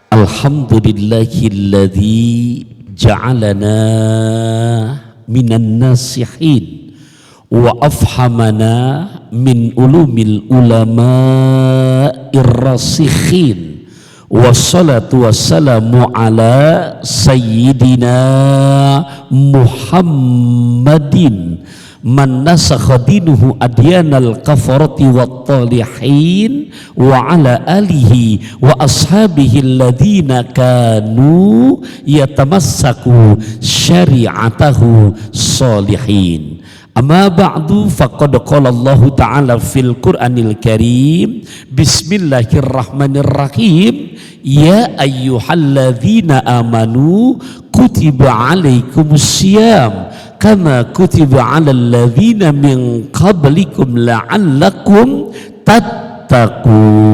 Alhamdulillahilladzi ja'alana minan nasihin wa afhamana min ulumil ulama irrasikhin. Wassalatu wassalamu ala sayyidina Muhammadin man nasakha dinuhu adyanal kafarati wat talihin wa ala alihi wa ashabihi alladhina kanu yatamassaku syari'atahu salihin. Amma ba'du, faqad qala Allah ta'ala fil Qur'anil Karim, bismillahirrahmanirrahim, ya ayyuhalladzina amanu kutiba alaikumus syiyam kama kutiba alal ladzina min qablikum la'allakum tattaqun.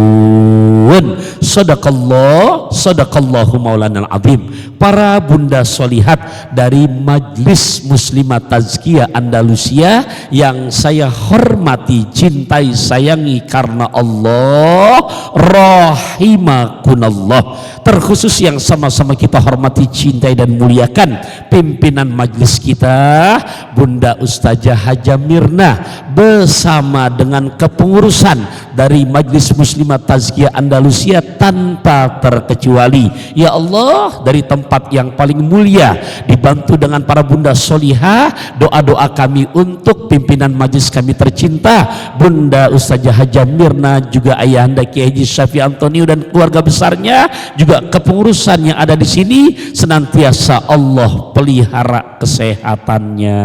Sadaqallahu maulanal azim. Para bunda solihat dari Majlis Muslimat Tazkiyah Andalusia yang saya hormati, cintai, sayangi karena Allah, rahimakunallah. Terkhusus yang sama-sama kita hormati, cintai dan muliakan pimpinan majlis kita, Bunda Ustazah Haja Mirna, bersama dengan kepengurusan dari Majlis Muslimat Tazkiyah Andalusia tanpa terkecuali. Ya Allah, dari tempat yang paling mulia, dibantu dengan para bunda solihah, doa-doa kami untuk pimpinan majlis kami tercinta Bunda Ustazah Haja Mirna, juga ayahanda Kiai Haji Syafi Antonio dan keluarga besarnya, juga kepengurusan yang ada di sini, senantiasa Allah pelihara kesehatannya,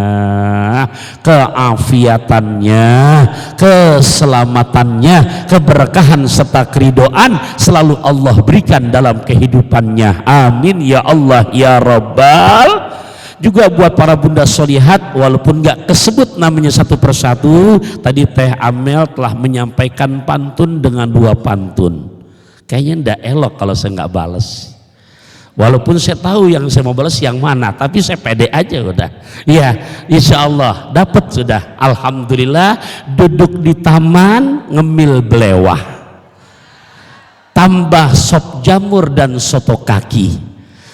keafiatannya, keselamatannya, keberkahan serta keridoan selalu Allah berikan dalam kehidupannya. Amin ya Allah ya Rabbal. Juga buat para bunda solihat, walaupun gak kesebut namanya satu persatu, tadi Teh Amel telah menyampaikan pantun dengan 2 pantun. Kayaknya ndak elok kalau saya nggak balas, walaupun saya tahu yang saya mau balas yang mana, tapi saya pede aja udah. Ya, insya Allah dapat sudah. Alhamdulillah, duduk di taman ngemil belewah, tambah sop jamur dan soto kaki.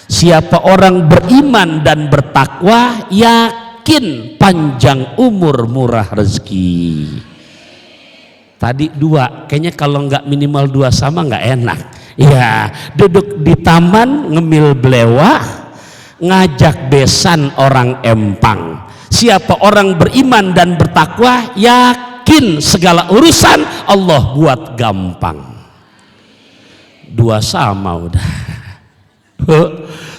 Siapa orang beriman dan bertakwa, yakin panjang umur, murah rezeki. Tadi 2, kayaknya kalau nggak minimal 2 sama nggak enak. Ya, duduk di taman ngemil belewah, ngajak besan orang empang. Siapa orang beriman dan bertakwa, yakin segala urusan Allah buat gampang. 2 sama udah.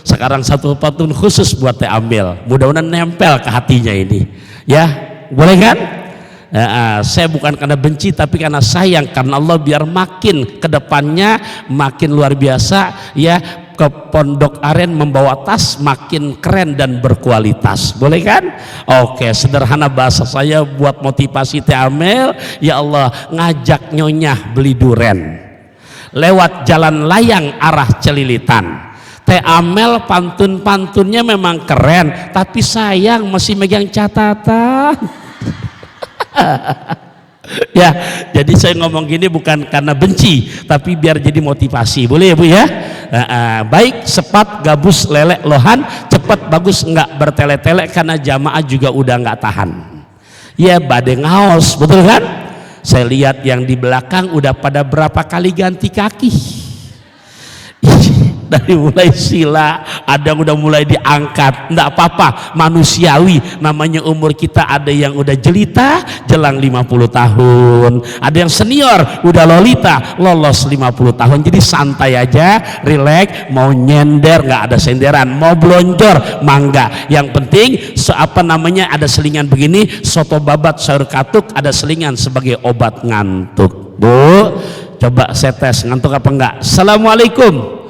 Sekarang satu pantun khusus buat Teh Amel, mudah-mudahan nempel ke hatinya ini. Ya, boleh kan? Saya bukan karena benci, tapi karena sayang, karena Allah, biar makin kedepannya makin luar biasa ya, ke Pondok Aren membawa tas makin keren dan berkualitas. Boleh kan? Oke, sederhana bahasa saya buat motivasi Teh Amel, ya Allah, ngajak nyonya beli duren lewat jalan layang arah Celilitan. Teh Amel pantun-pantunnya memang keren, tapi sayang masih megang catatan. Ya, jadi saya ngomong gini bukan karena benci, tapi biar jadi motivasi. Boleh ya Bu ya? Baik, sepat, gabus, lelek, lohan, cepat, bagus, enggak bertele-tele, karena jamaah juga udah enggak tahan. Ya, badai ngaos, betul kan? Saya lihat yang di belakang udah pada berapa kali ganti kaki. Dari mulai sila, ada yang udah mulai diangkat, enggak apa-apa, manusiawi, namanya umur kita. Ada yang udah jelita jelang 50 tahun, ada yang senior udah lolita lolos 50 tahun. Jadi santai aja, relax, mau nyender nggak ada senderan, mau blonjor mangga, yang penting ada selingan begini, soto babat sayur katuk, ada selingan sebagai obat ngantuk. Bu, coba saya tes ngantuk apa enggak. Assalamualaikum.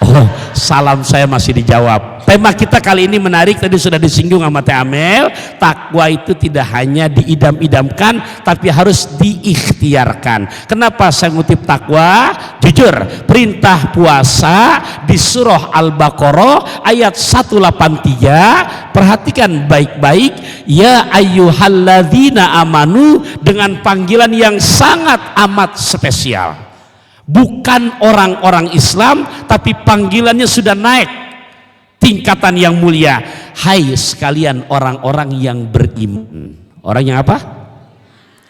Oh, salam saya masih dijawab. Tema kita kali ini menarik, tadi sudah disinggung sama Teh Amel. Takwa itu tidak hanya diidam-idamkan, tapi harus diikhtiarkan. Kenapa saya ngutip takwa? Jujur, perintah puasa di surah Al-Baqarah ayat 183, perhatikan baik-baik, ya ayyuhalladzina amanu, dengan panggilan yang sangat amat spesial. bukan orang-orang Islam, tapi panggilannya sudah naik tingkatan yang mulia. Hai sekalian orang-orang yang beriman. Orang yang apa?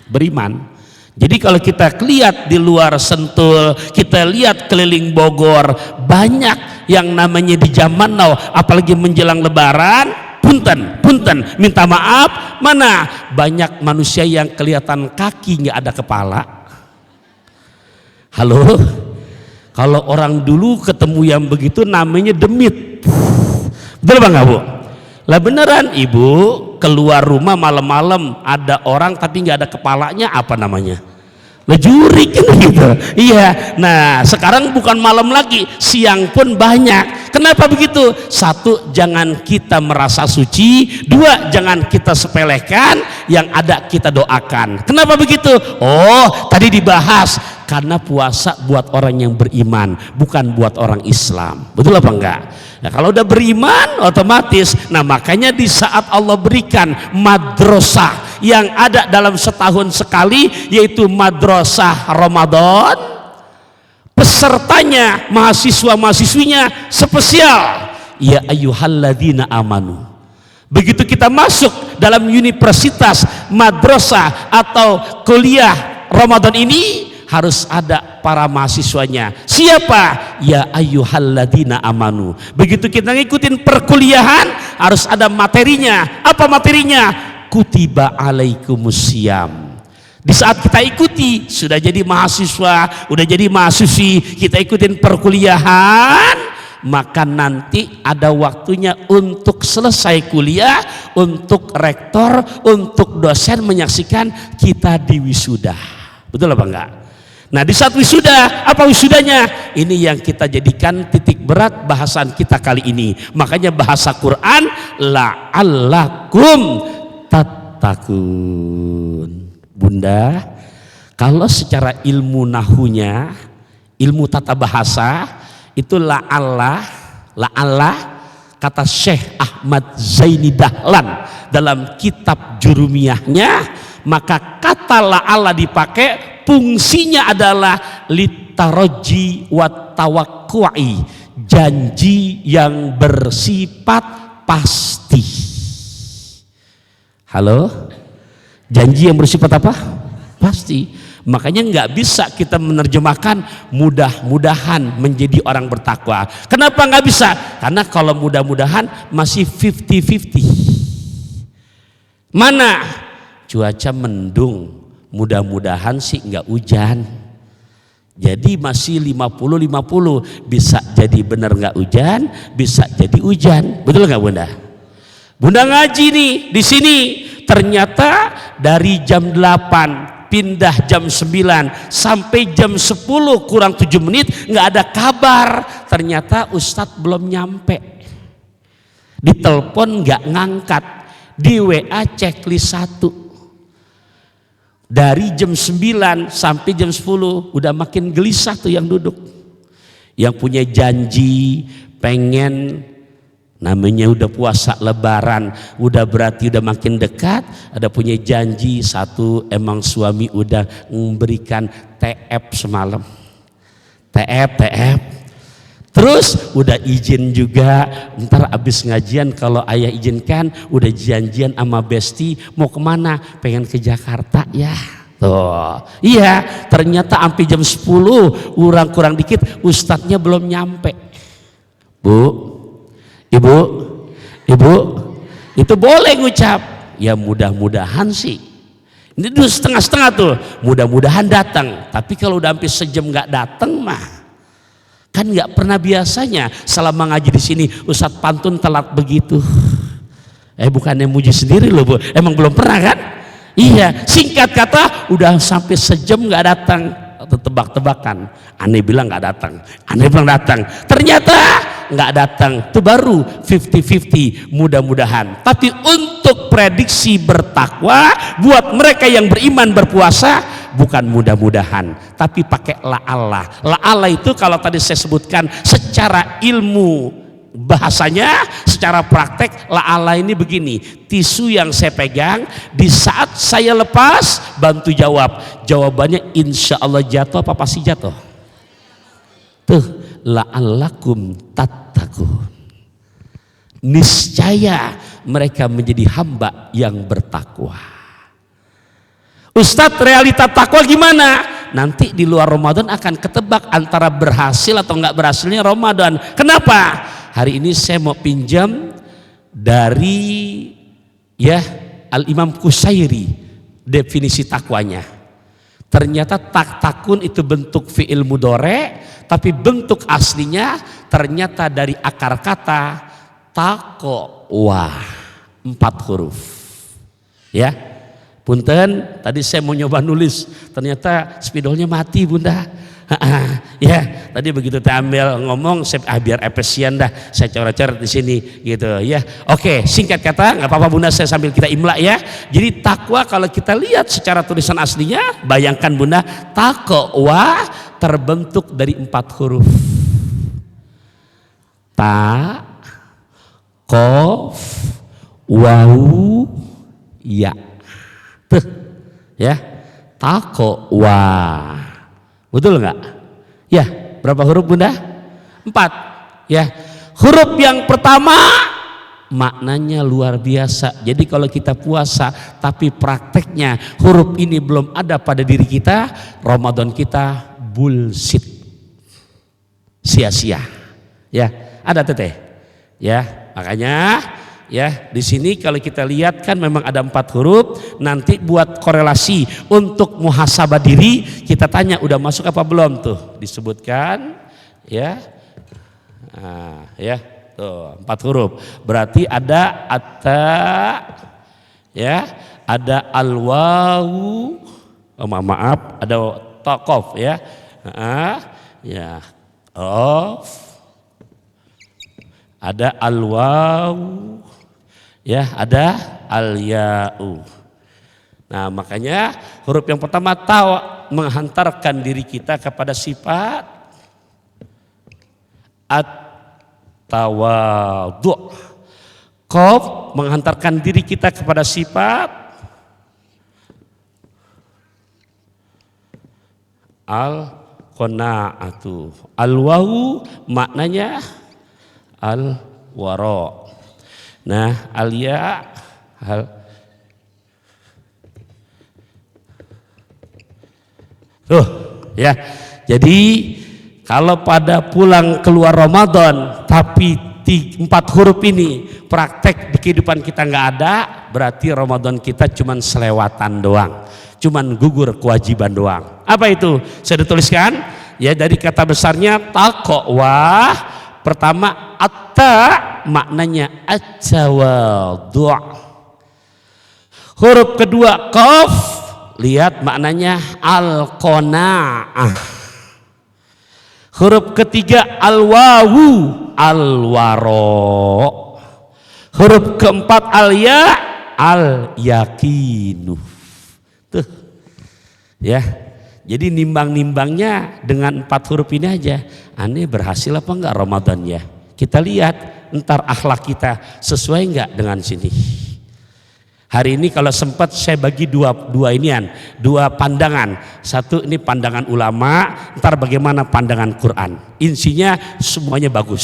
Beriman. Jadi kalau kita lihat di luar Sentul, kita lihat keliling Bogor, banyak yang namanya di zaman now, apalagi menjelang Lebaran, punten, minta maaf, mana banyak manusia yang kelihatan kaki nggak ada kepala. Halo, kalau orang dulu ketemu yang begitu namanya demit, betul bang Bu? Lah beneran ibu keluar rumah malam-malam ada orang tapi nggak ada kepalanya, apa namanya? Lejurik kan gitu. Iya. Nah sekarang bukan malam lagi, siang pun banyak. Kenapa begitu? Satu, jangan kita merasa suci. Dua, jangan kita sepelekan. Yang ada kita doakan. Kenapa begitu? Oh tadi dibahas, karena puasa buat orang yang beriman, bukan buat orang Islam. Betul apa enggak? Nah, kalau udah beriman otomatis. Nah makanya di saat Allah berikan madrasah yang ada dalam setahun sekali, yaitu madrasah Ramadan, pesertanya mahasiswa-mahasiswinya spesial, ya ayyuhalladzina amanu. Begitu kita masuk dalam universitas, madrasah atau kuliah Ramadan ini, harus ada para mahasiswanya. Siapa? Ya ayyuhalladzina amanu. Begitu kita ngikutin perkuliahan, harus ada materinya. Apa materinya? Kutiba alaikumusiyam. Di saat kita ikuti, sudah jadi mahasiswa, udah jadi mahasiswi, kita ikutin perkuliahan, maka nanti ada waktunya untuk selesai kuliah, untuk rektor, untuk dosen menyaksikan kita di wisuda. Betul apa enggak? Nah di saat wisuda, apa wisudanya? Ini yang kita jadikan titik berat bahasan kita kali ini. Makanya bahasa Quran, la'allakum tattaqun. Bunda, kalau secara ilmu nahunya, ilmu tata bahasa, itu la'allah, kata Syekh Ahmad Zaini Dahlan dalam kitab Jurumiyahnya, maka kata la'allah dipakai, fungsinya adalah litaraji wa tawakku'i, janji yang bersifat pasti. Halo? Janji yang bersifat apa? Pasti. Makanya nggak bisa kita menerjemahkan mudah-mudahan menjadi orang bertakwa. Kenapa nggak bisa? Karena kalau mudah-mudahan masih 50-50. Mana? Cuaca mendung, mudah-mudahan sih nggak hujan. Jadi masih 50-50, bisa jadi benar nggak hujan, bisa jadi hujan. Betul nggak Bunda? Bunda ngaji nih di sini, ternyata dari jam 8 pindah jam 9 sampai jam 10 kurang 7 menit nggak ada kabar. Ternyata Ustadz belum nyampe. Ditelepon nggak ngangkat, di WA checklist 1. Dari jam 9 sampai jam 10 udah makin gelisah tuh yang duduk. Yang punya janji pengen, namanya udah puasa Lebaran, udah berarti udah makin dekat, ada punya janji satu, emang suami udah memberikan TF semalam. TF. Terus udah izin juga, ntar abis ngajian kalau ayah izinkan, udah janjian sama Besti mau kemana? Pengen ke Jakarta ya. Tuh, iya, ternyata sampai jam 10 kurang dikit ustadznya belum nyampe. Ibu, itu boleh ngucap. Ya mudah-mudahan sih. Ini dulu setengah-setengah tuh, mudah-mudahan datang. Tapi kalau udah hampir sejam nggak datang mah, kan nggak pernah biasanya selama ngaji di sini Ustadz pantun telat begitu. Bukannya muji sendiri loh Bu, emang belum pernah kan? Iya, singkat kata udah sampai sejam nggak datang. Tebak-tebakan, aneh bilang nggak datang, aneh bilang datang, ternyata nggak datang. Itu baru 50-50 mudah-mudahan. Tapi untuk prediksi bertakwa buat mereka yang beriman berpuasa, bukan mudah-mudahan, tapi pakai la'allah. La'allah itu kalau tadi saya sebutkan secara ilmu bahasanya, secara praktek la'allah ini begini, tisu yang saya pegang, di saat saya lepas bantu jawab, jawabannya insya Allah jatuh apa pasti jatuh? la'allakum tattaqun. Niscaya mereka menjadi hamba yang bertakwa. Ustadz, realita takwa gimana? Nanti di luar Ramadan akan ketebak antara berhasil atau nggak berhasilnya Ramadan. Kenapa? Hari ini saya mau pinjam dari Al-Imam Qusairi definisi takwanya. Ternyata takun itu bentuk fi'il mudhari, tapi bentuk aslinya ternyata dari akar kata taqwa, 4 huruf. Ya, punten, tadi saya mau nyoba nulis, ternyata spidolnya mati Bunda. Ya, tadi begitu ambil ngomong, biar efisien dah, saya coret-coret di sini gitu ya. Oke, singkat kata, nggak apa-apa Bunda, saya sambil kita imla ya. Jadi takwa kalau kita lihat secara tulisan aslinya, bayangkan Bunda, takwa terbentuk dari 4 huruf. Ta, qaf, waw, ya. Tuh, ya, takwa. Betul nggak? Ya, berapa huruf Bunda? 4. Ya, huruf yang pertama maknanya luar biasa. Jadi kalau kita puasa tapi prakteknya huruf ini belum ada pada diri kita, Ramadan kita bullshit, sia-sia. Ya, ada teteh. Ya, makanya ya di sini kalau kita lihat kan memang ada 4 huruf. Nanti buat korelasi untuk muhasabah diri, kita tanya udah masuk apa belum tuh, disebutkan ya. Nah, ya tuh 4 huruf. Berarti ada atta, ya, ada alwawu, maaf, ada taqaf ya. Ya, of, ada alwawu, ya, ada al-ya'u. Nah, makanya huruf yang pertama tawa menghantarkan diri kita kepada sifat at-tawadhu. Qaf menghantarkan diri kita kepada sifat al-qanaatu. Al-wawu maknanya al-wara. Nah, al-ya ya. Jadi kalau pada pulang keluar Ramadan tapi 4 huruf ini praktek di kehidupan kita nggak ada, berarti Ramadan kita cuman selewatan doang, cuman gugur kewajiban doang. Apa itu? Saya dituliskan ya, dari kata besarnya taqwa. Pertama atta maknanya at-tawadhu'. Huruf kedua qaf, lihat maknanya al-qanaah. Huruf ketiga al-wawu, al-wara. Huruf keempat al-ya, al-yaqinu. Tuh ya, jadi nimbang-nimbangnya dengan 4 huruf ini aja. Aneh, berhasil apa enggak Ramadan ya? Kita lihat entar akhlak kita sesuai enggak dengan sini. Hari ini kalau sempat saya bagi dua pandangan. Satu ini pandangan ulama, entar bagaimana pandangan Quran. Insinya semuanya bagus.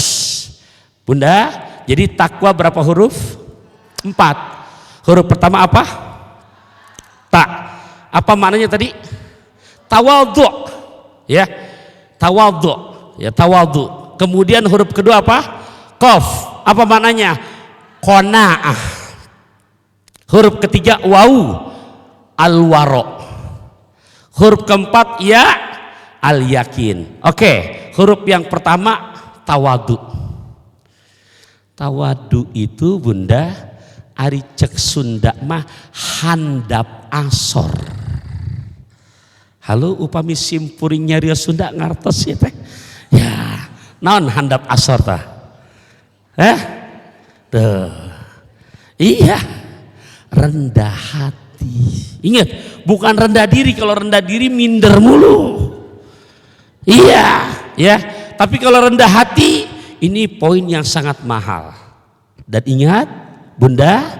Bunda, jadi takwa berapa huruf? 4. Huruf pertama apa? Ta. Apa maknanya tadi? Tawadhu. Ya. Tawadhu. Ya, tawadhu. Kemudian huruf kedua apa? Qaf. Apa maknanya? Qanaah. Huruf ketiga wawu, al-wara. Huruf keempat ya, al-yakin. Oke, huruf yang pertama tawadu. Tawadu itu Bunda ari cek Sunda mah handap asor. Halo, upami simpuring nyari Sunda ngartos ya teh. Ya, naon handap asor tah? Tuh. Iya. Rendah hati. Ingat, bukan rendah diri. Kalau rendah diri minder mulu. Iya, ya. Tapi kalau rendah hati, ini poin yang sangat mahal. Dan ingat, Bunda,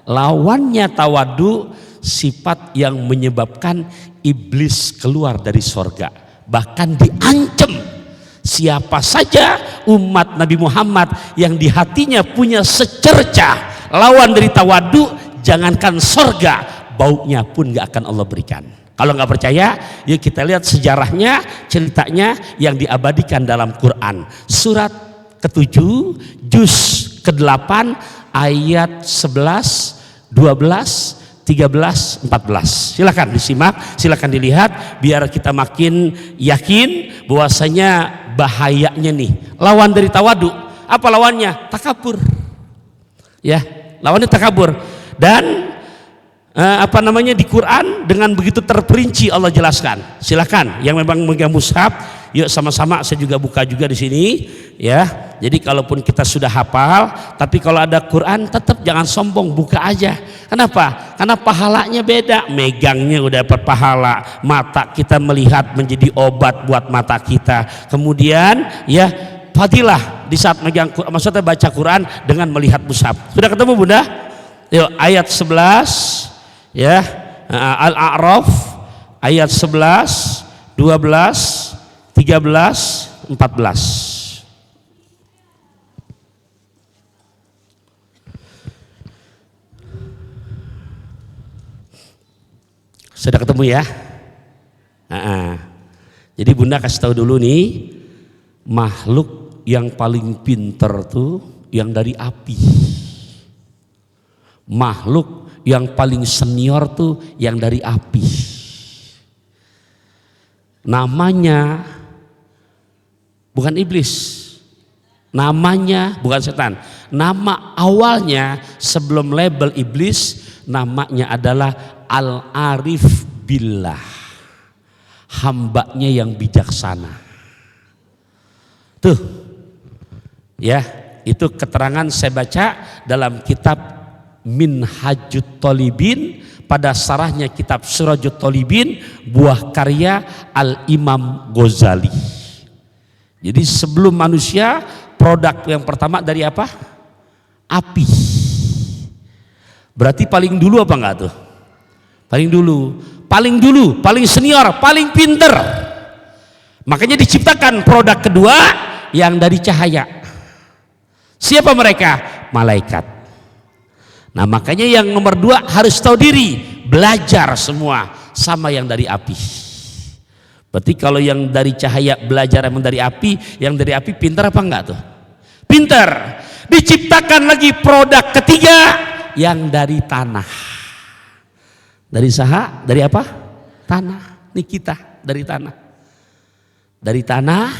lawannya tawadu sifat yang menyebabkan iblis keluar dari sorga, bahkan diancam Siapa saja umat Nabi Muhammad yang di hatinya punya secercah lawan dari tawadu, jangankan sorga, baunya pun gak akan Allah berikan. Kalau nggak percaya, yuk kita lihat sejarahnya, ceritanya yang diabadikan dalam Quran. Surat ke-7, juz ke-8, ayat 11, 12, 13, 14. Silakan disimak, silakan dilihat biar kita makin yakin bahwasanya bahayanya nih lawan dari tawadu. Apa lawannya? Takabur. Ya, lawannya takabur. Dan di Quran dengan begitu terperinci Allah jelaskan. Silakan yang memang memegang mushaf, yuk sama-sama, saya juga buka juga di sini ya. Jadi kalaupun kita sudah hafal, tapi kalau ada Quran tetap jangan sombong, buka aja. Kenapa? Karena pahalanya beda. Megangnya udah dapat pahala, mata kita melihat menjadi obat buat mata kita. Kemudian ya fadilah di saat megang, maksudnya baca Quran dengan melihat mushaf. Sudah ketemu Bunda? Yuk ayat 11 ya, Al-A'raf ayat 11, 12, 13, 14. Sudah ketemu ya? Jadi Bunda kasih tahu dulu nih, makhluk yang paling pinter tuh yang dari api. Makhluk yang paling senior tuh yang dari api. Namanya bukan iblis, namanya bukan setan. Nama awalnya sebelum label iblis, namanya adalah Al-Arif Billah, hambanya yang bijaksana. Tuh ya, itu keterangan saya baca dalam kitab Minhajut Thalibin, pada sarahnya kitab Surajut Thalibin, buah karya Al-Imam Ghazali. Jadi sebelum manusia, produk yang pertama dari apa? Api. Berarti paling dulu apa enggak tuh? Paling dulu, paling senior, paling pinter. Makanya diciptakan produk kedua yang dari cahaya. Siapa mereka? Malaikat. Nah makanya yang nomor 2 harus tahu diri, belajar semua sama yang dari api. Berarti kalau yang dari cahaya belajar emang dari api, yang dari api pintar apa enggak tuh? Pintar. Diciptakan lagi produk ketiga yang dari tanah. Dari saha? Dari apa? Tanah. Ini kita dari tanah. Dari tanah,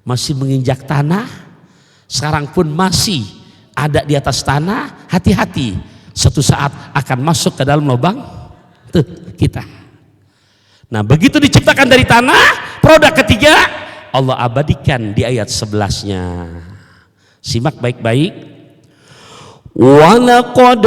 masih menginjak tanah, sekarang pun masih ada di atas tanah. Hati-hati, suatu saat akan masuk ke dalam lubang tuh kita. Nah begitu diciptakan dari tanah, produk ketiga Allah abadikan di ayat 11-nya. Simak baik-baik. Walaqad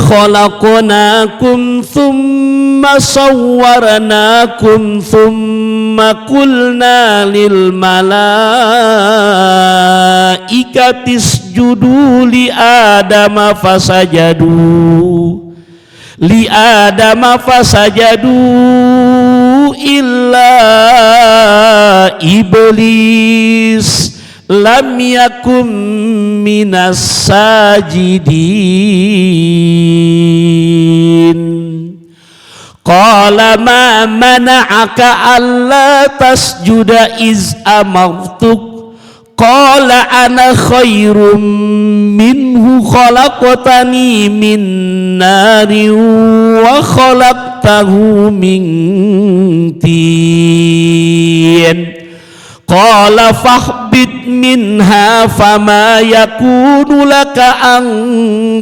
khalaqnakum thumma sawwarnakum thumma qulna lil malaikati isjudu li adama fasajadu illa iblis lam yakum minas sajidin. Qala ma mana'aka alla tasjuda iz amartuk. Qala ana khairum minhu khalaqtani min narin wa khalaqtahu min tin. Qala fahbit minha fama yakunu laka an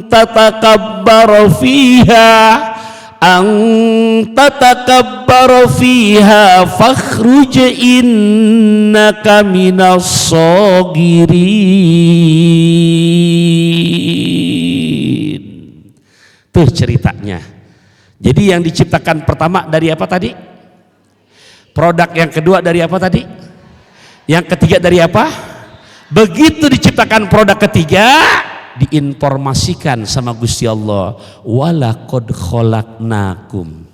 tatakabbara fiha fakhruj innaka minas sagirin. Tuh ceritanya. Jadi yang diciptakan pertama dari apa tadi? Produk yang kedua dari apa tadi? Yang ketiga dari apa? Begitu diciptakan produk ketiga, diinformasikan sama Gusti Allah, walaqad khalaqnakum.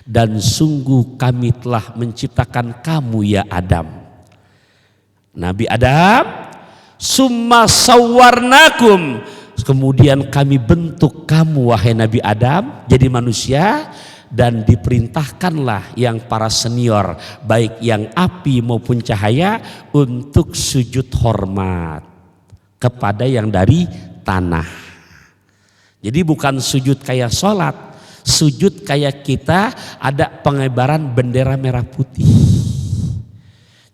Dan sungguh kami telah menciptakan kamu ya Adam. Nabi Adam, summa sawwarnakum, kemudian kami bentuk kamu wahai Nabi Adam jadi manusia, dan diperintahkanlah yang para senior baik yang api maupun cahaya untuk sujud hormat kepada yang dari tanah. Jadi bukan sujud kayak sholat, sujud kayak kita ada pengibaran bendera merah putih.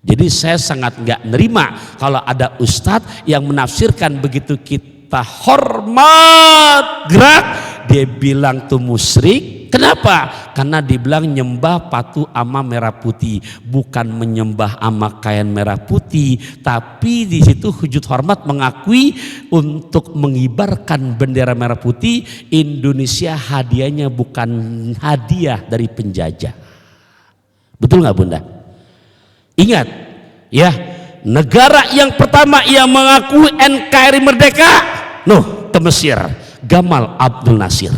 Jadi saya sangat nggak nerima kalau ada ustadz yang menafsirkan begitu kita hormat gerak dia bilang tuh musyrik. Kenapa? Karena dibilang nyembah patu ama merah putih, bukan menyembah ama kain merah putih, tapi di situ sujud hormat mengakui untuk mengibarkan bendera merah putih. Indonesia hadiahnya bukan hadiah dari penjajah. Betul nggak Bunda? Ingat ya, negara yang pertama yang mengakui NKRI merdeka, ke Mesir, Gamal Abdul Nasir.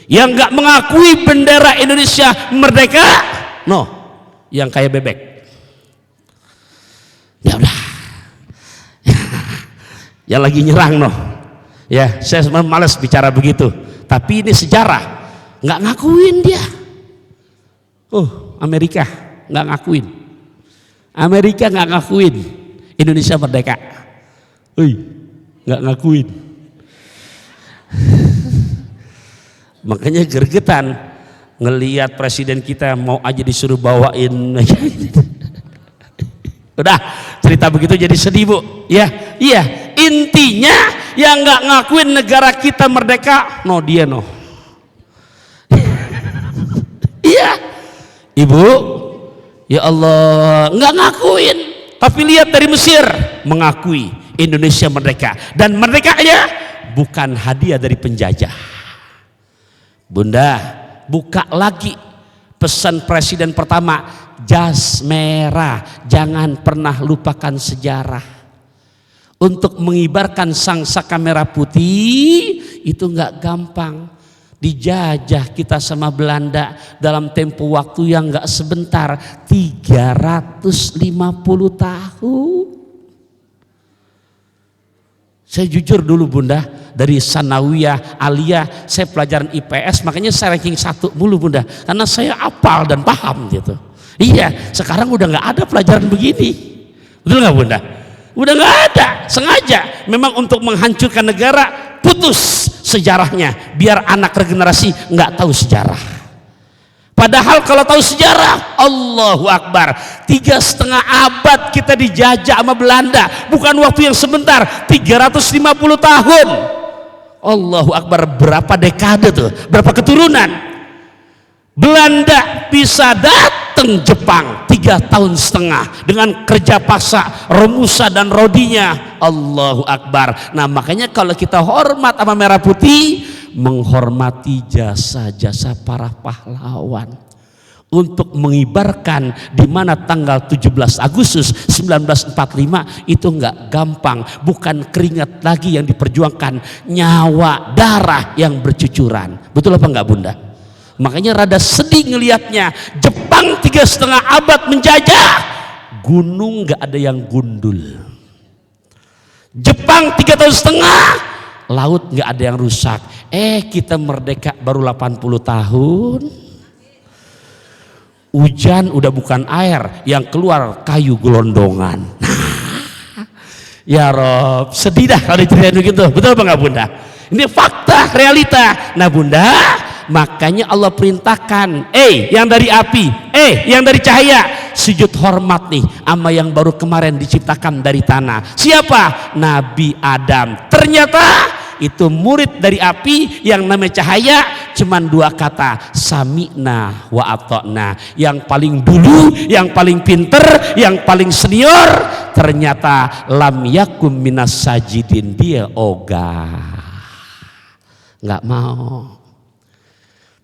Yang nggak mengakui bendera Indonesia merdeka, yang kayak bebek. Ya udah, yang lagi nyerang ya saya malas bicara begitu. Tapi ini sejarah, nggak ngakuin dia. Amerika nggak ngakuin, Amerika nggak ngakuin Indonesia merdeka. Nggak ngakuin. Makanya gergetan ngelihat presiden kita mau aja disuruh bawain. Udah cerita begitu jadi sedih Bu. Ya, iya. Intinya yang nggak ngakuin negara kita merdeka, dia. Iya, Ibu. Ya Allah, nggak ngakuin. Tapi lihat dari Mesir mengakui Indonesia merdeka, dan merdekanya bukan hadiah dari penjajah. Bunda, buka lagi pesan presiden pertama, jas merah, jangan pernah lupakan sejarah. Untuk mengibarkan sangsaka merah putih itu nggak gampang. Dijajah kita sama Belanda dalam tempo waktu yang nggak sebentar, 350 tahun. Saya jujur dulu Bunda, dari Sanawiyah, Aliyah, saya pelajaran IPS, makanya saya ranking 1 mulu Bunda, karena saya apal dan paham gitu. Iya, sekarang udah nggak ada pelajaran begini, betul nggak Bunda? Udah nggak ada, sengaja memang untuk menghancurkan negara, putus sejarahnya, biar anak regenerasi nggak tahu sejarah. Padahal kalau tahu sejarah, Allahu Akbar, 3,5 abad kita dijajah sama Belanda, bukan waktu yang sebentar, 350 tahun. Allahu Akbar, berapa dekade tuh, berapa keturunan. Belanda bisa datang Jepang 3,5 tahun dengan kerja paksa Romusa dan Rodinya. Allahu Akbar. Nah makanya kalau kita hormat sama merah putih, menghormati jasa-jasa para pahlawan untuk mengibarkan di mana tanggal 17 Agustus 1945 itu nggak gampang, bukan keringat lagi yang diperjuangkan, nyawa darah yang bercucuran. Betul apa enggak Bunda? Makanya rada sedih ngelihatnya, Jepang 3,5 abad menjajah, gunung nggak ada yang gundul. Jepang 3,5 tahun, laut nggak ada yang rusak. Kita merdeka baru 80 tahun, hujan udah bukan air, yang keluar kayu gelondongan. Ya Rob, sedih dah kalau diceritain begitu. Betul apa nggak Bunda? Ini fakta, realita. Nah Bunda, makanya Allah perintahkan, yang dari api, yang dari cahaya, sujud hormat nih sama yang baru kemarin diciptakan dari tanah. Siapa? Nabi Adam. Ternyata itu murid dari api yang namanya cahaya, cuman 2 kata, sami'na wa ata'na. Yang paling dulu, yang paling pinter, yang paling senior, ternyata lam yakum minas sajidin, dia ogah, nggak mau.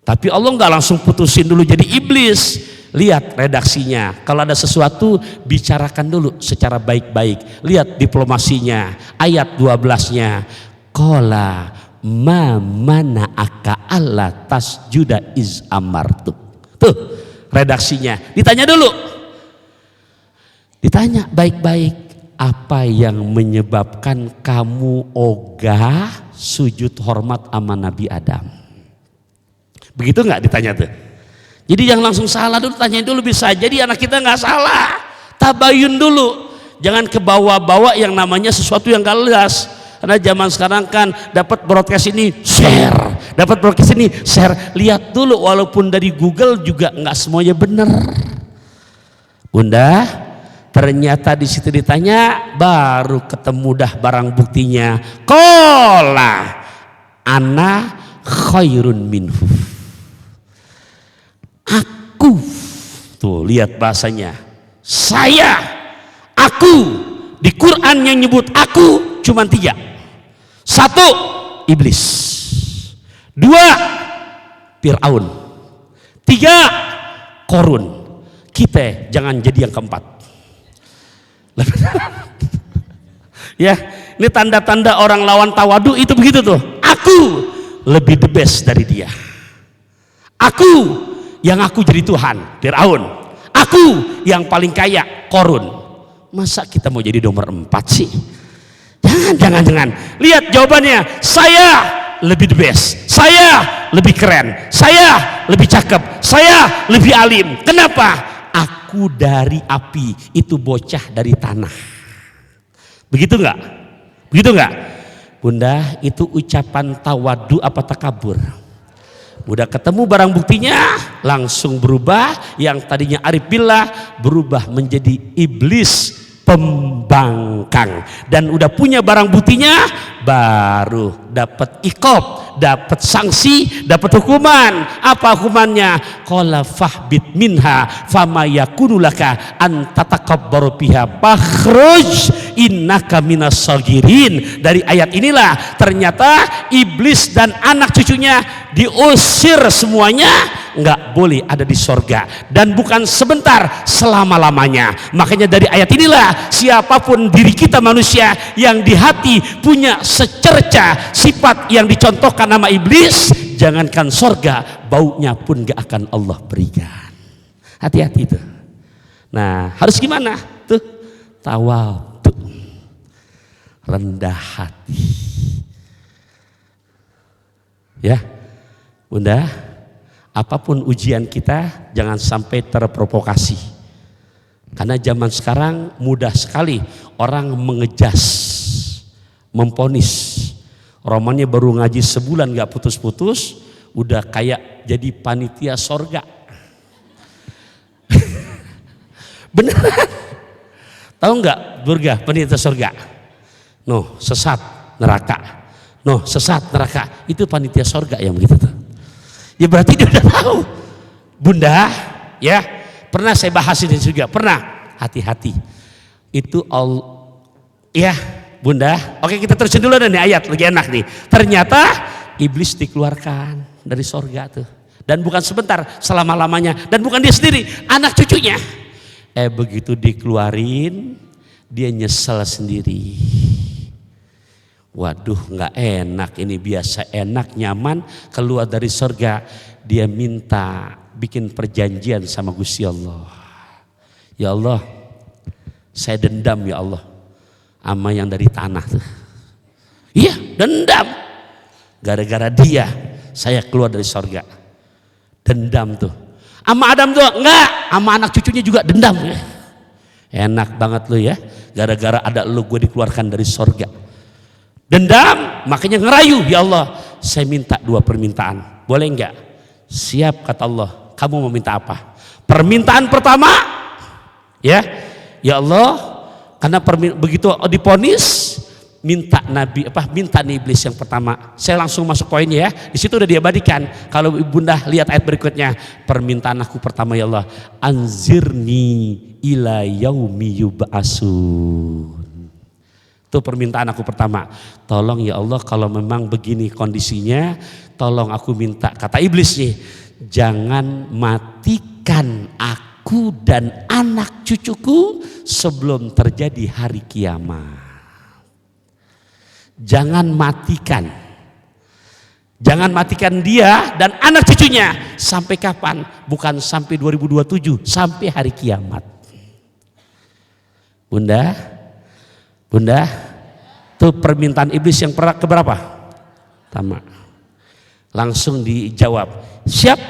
Tapi Allah nggak langsung putusin dulu jadi iblis. Lihat redaksinya, kalau ada sesuatu bicarakan dulu secara baik-baik. Lihat diplomasinya, ayat 12-nya, qala ma mana'aka alla tasjuda iz amartu. Tuh redaksinya, ditanya dulu, ditanya baik-baik, apa yang menyebabkan kamu ogah sujud hormat sama Nabi Adam? Begitu nggak ditanya tuh? Jadi jangan langsung salah dulu, tanyain dulu, bisa jadi anak kita nggak salah, tabayun dulu, jangan kebawa-bawa yang namanya sesuatu yang gak jelas. Karena zaman sekarang kan dapat broadcast ini share, dapat broadcast ini share, lihat dulu, walaupun dari Google juga nggak semuanya benar. Bunda, ternyata di situ ditanya, baru ketemu dah barang buktinya. Qala ana khairun minhu. Aku, tuh lihat bahasanya, saya, aku. Di Quran yang nyebut aku cuma 3. 1, iblis. 2, Fir'aun. 3, Korun. Kita jangan jadi yang keempat. Ya, ini tanda-tanda orang lawan tawadu itu begitu tuh. Aku lebih the best dari dia. Aku yang aku jadi Tuhan, Fir'aun. Aku yang paling kaya, Korun. Masa kita mau jadi nomor 4 sih? Jangan. Lihat jawabannya, saya lebih the best, saya lebih keren, saya lebih cakep, saya lebih alim. Kenapa? Aku dari api, itu bocah dari tanah. Begitu nggak? Begitu nggak? Bunda, itu ucapan tawadu apa takabur? Udah ketemu barang buktinya, langsung berubah. Yang tadinya arif billah berubah menjadi iblis pembangkang. Dan udah punya barang buktinya, baru dapat iqab, dapat sanksi, dapat hukuman. Apa hukumannya? Qala fahbit minha fama yakunu laka an tatakabbaru biha bakhruj innaka minas sagirin. Dari ayat inilah ternyata iblis dan anak cucunya diusir semuanya, nggak boleh ada di sorga, dan bukan sebentar, selama-lamanya. Makanya dari ayat inilah siapapun diri kita manusia yang di hati punya secerca sifat yang dicontohkan nama iblis, jangankan sorga, baunya pun nggak akan Allah berikan. Hati-hati tuh. Nah, harus gimana tuh? Tawadhu, rendah hati. Ya Bunda, apapun ujian kita jangan sampai terprovokasi. Karena zaman sekarang mudah sekali orang mengejas, memponis. Romannya baru ngaji sebulan gak putus-putus, udah kayak jadi panitia sorga. Beneran? Tahu nggak Burga panitia sorga? No, sesat neraka. No, sesat neraka. Itu panitia sorga yang begitu tuh. Ya berarti dia udah tahu. Bunda, ya pernah saya bahas ini juga, pernah. Hati-hati. Itu ya Bunda. Oke, kita terusin dulu nih ayat, lagi enak nih. Ternyata iblis dikeluarkan dari sorga tuh. Dan bukan sebentar, selama-lamanya. Dan bukan dia sendiri, anak cucunya. Begitu dikeluarin, dia nyesel sendiri. Waduh, nggak enak ini, biasa enak nyaman, keluar dari surga dia minta bikin perjanjian sama Gusti Allah. Ya Allah, saya dendam ya Allah sama yang dari tanah tuh. Iya, dendam. Gara-gara dia saya keluar dari surga. Dendam tuh. Sama Adam tuh enggak, sama anak cucunya juga dendam. Enak banget lu ya, gara-gara ada lu gue dikeluarkan dari surga. Dendam, makanya ngerayu, ya Allah saya minta 2 permintaan, boleh enggak? Siap kata Allah. Kamu mau minta apa? Permintaan pertama, ya Allah, karena begitu diponis, minta iblis yang pertama. Saya langsung masuk poinnya ya. Di situ udah diabadikan. Kalau Bunda lihat ayat berikutnya, permintaan aku pertama ya Allah, anzirni ila yaumi yub'atsun. Itu permintaan aku pertama. Tolong ya Allah, kalau memang begini kondisinya, tolong aku minta, kata iblis nih, jangan matikan aku dan anak cucuku sebelum terjadi hari kiamat. Jangan matikan. Jangan matikan dia dan anak cucunya. Sampai kapan? Bukan sampai 2027, sampai hari kiamat. Bunda, Bunda, itu permintaan iblis yang keberapa? Pertama. Langsung dijawab, siap,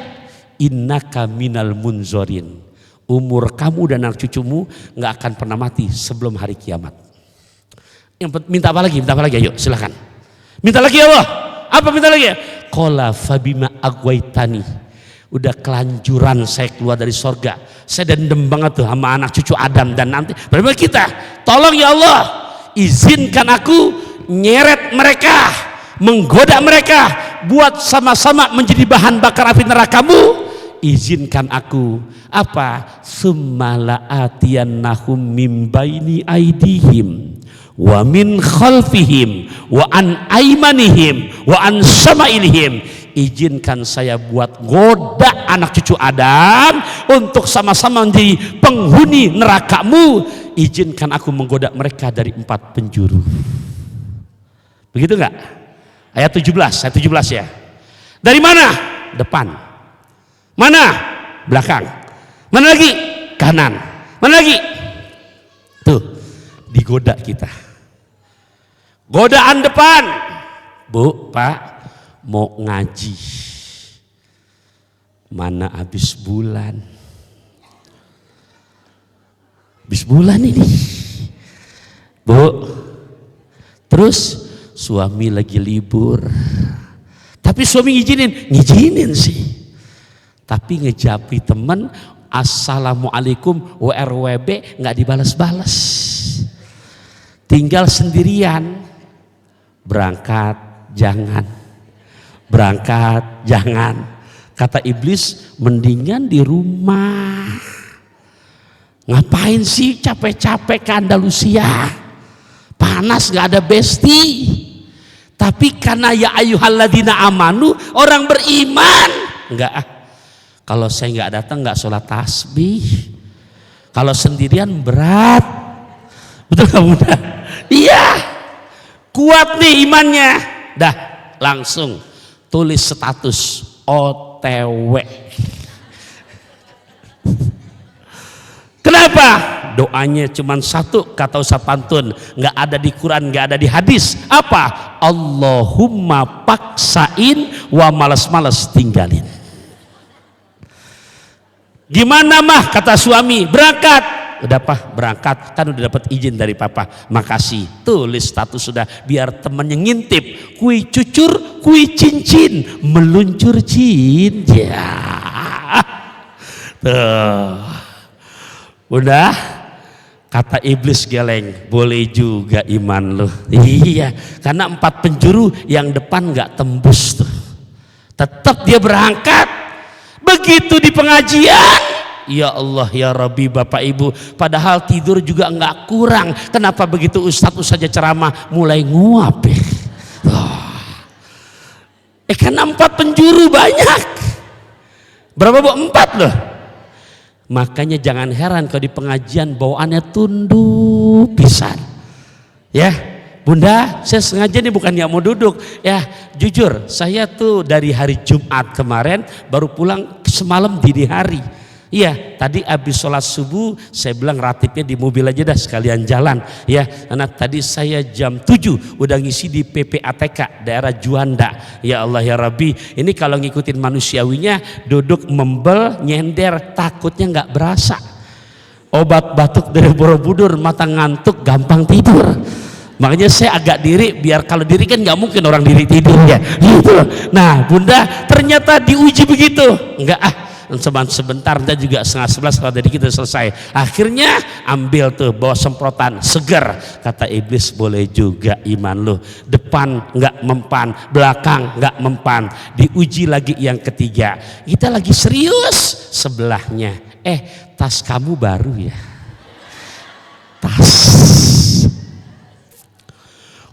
innaka minal munzorin. Umur kamu dan anak cucumu nggak akan pernah mati sebelum hari kiamat. Minta apa lagi? Minta apa lagi? Ayo silakan. Minta lagi ya Allah. Apa minta lagi? Qala fabima agwaitani. Udah kelanjuran saya keluar dari sorga. Saya dendam banget tuh sama anak cucu Adam dan nanti bagaimana kita? Tolong ya Allah, izinkan aku nyeret mereka, menggoda mereka, buat sama-sama menjadi bahan bakar api nerakamu. Izinkan aku apa? Summala atiyannahum mim baini aidihim wa min khalfihim wa an aimanihim wa an samailihim. Izinkan saya buat goda anak cucu Adam untuk sama-sama menjadi penghuni nerakamu. Izinkan aku menggoda mereka dari 4 penjuru. Begitu enggak? Ayat 17 ya. Dari mana? Depan. Mana? Belakang. Mana lagi? Kanan. Mana lagi? Tuh, digoda kita. Godaan depan. Bu, Pak, mau ngaji. Mana habis bulan? Habis bulan ini. Bu, terus suami lagi libur. Tapi suami ngizinin sih. Tapi ngejapri temen, assalamualaikum WRWB nggak dibalas-balas. Tinggal sendirian. Berangkat jangan. Berangkat jangan. Kata iblis, mendingan di rumah. Ngapain sih capek-capek ke Andalusia? Panas gak ada besti. Tapi karena ya ayyuhalladzina amanu, orang beriman. Enggak ah. Kalau saya nggak datang nggak sholat tasbih. Kalau sendirian berat. Betul nggak Bunda? Iya. Kuat nih imannya. Dah langsung tulis status OTW. Kenapa? Doanya cuma satu, kata Ustaz Pantun, nggak ada di Quran, nggak ada di hadis. Apa? Allahumma paksain wa males-males tinggalin. Gimana mah, kata suami, berangkat. Udah Pak, berangkat, kan udah dapat izin dari Papa. Makasih. Tulis status sudah, biar temennya ngintip. Kui cucur, kui cincin, meluncur jin. Ya. Tuh. Udah. Kata iblis geleng, boleh juga iman lu. Iya, karena 4 penjuru yang depan nggak tembus tuh. Tetap dia berangkat. Begitu di pengajian, ya Allah ya Rabbi, Bapak Ibu, padahal tidur juga nggak kurang. Kenapa begitu Ustadz saja ceramah mulai nguap ya? Karena 4 penjuru banyak. Berapa Bu? 4 loh. Makanya jangan heran kalau di pengajian bawaannya tunduk pisan. Ya, Bunda, saya sengaja nih bukan yang mau duduk. Ya, jujur, saya tuh dari hari Jumat kemarin baru pulang semalam dini hari. Iya, tadi habis sholat subuh saya bilang ratibnya di mobil aja dah sekalian jalan. Ya, karena tadi saya jam 7 udah ngisi di PPATK daerah Juanda. Ya Allah ya Rabbi, ini kalau ngikutin manusiawinya duduk membel nyender takutnya nggak berasa. Obat batuk dari Borobudur, mata ngantuk gampang tidur. Makanya saya agak diri, biar kalau diri kan nggak mungkin orang diri tidur ya. Gitu. Nah Bunda, ternyata diuji begitu. Enggak ah. Sebentar nanti juga 10:30 kalau dari kita selesai. Akhirnya ambil tuh bawa semprotan seger. Kata iblis, boleh juga iman lu. Depan nggak mempan, belakang nggak mempan. Diuji lagi yang ketiga. Kita lagi serius, sebelahnya tas kamu baru ya. Tas.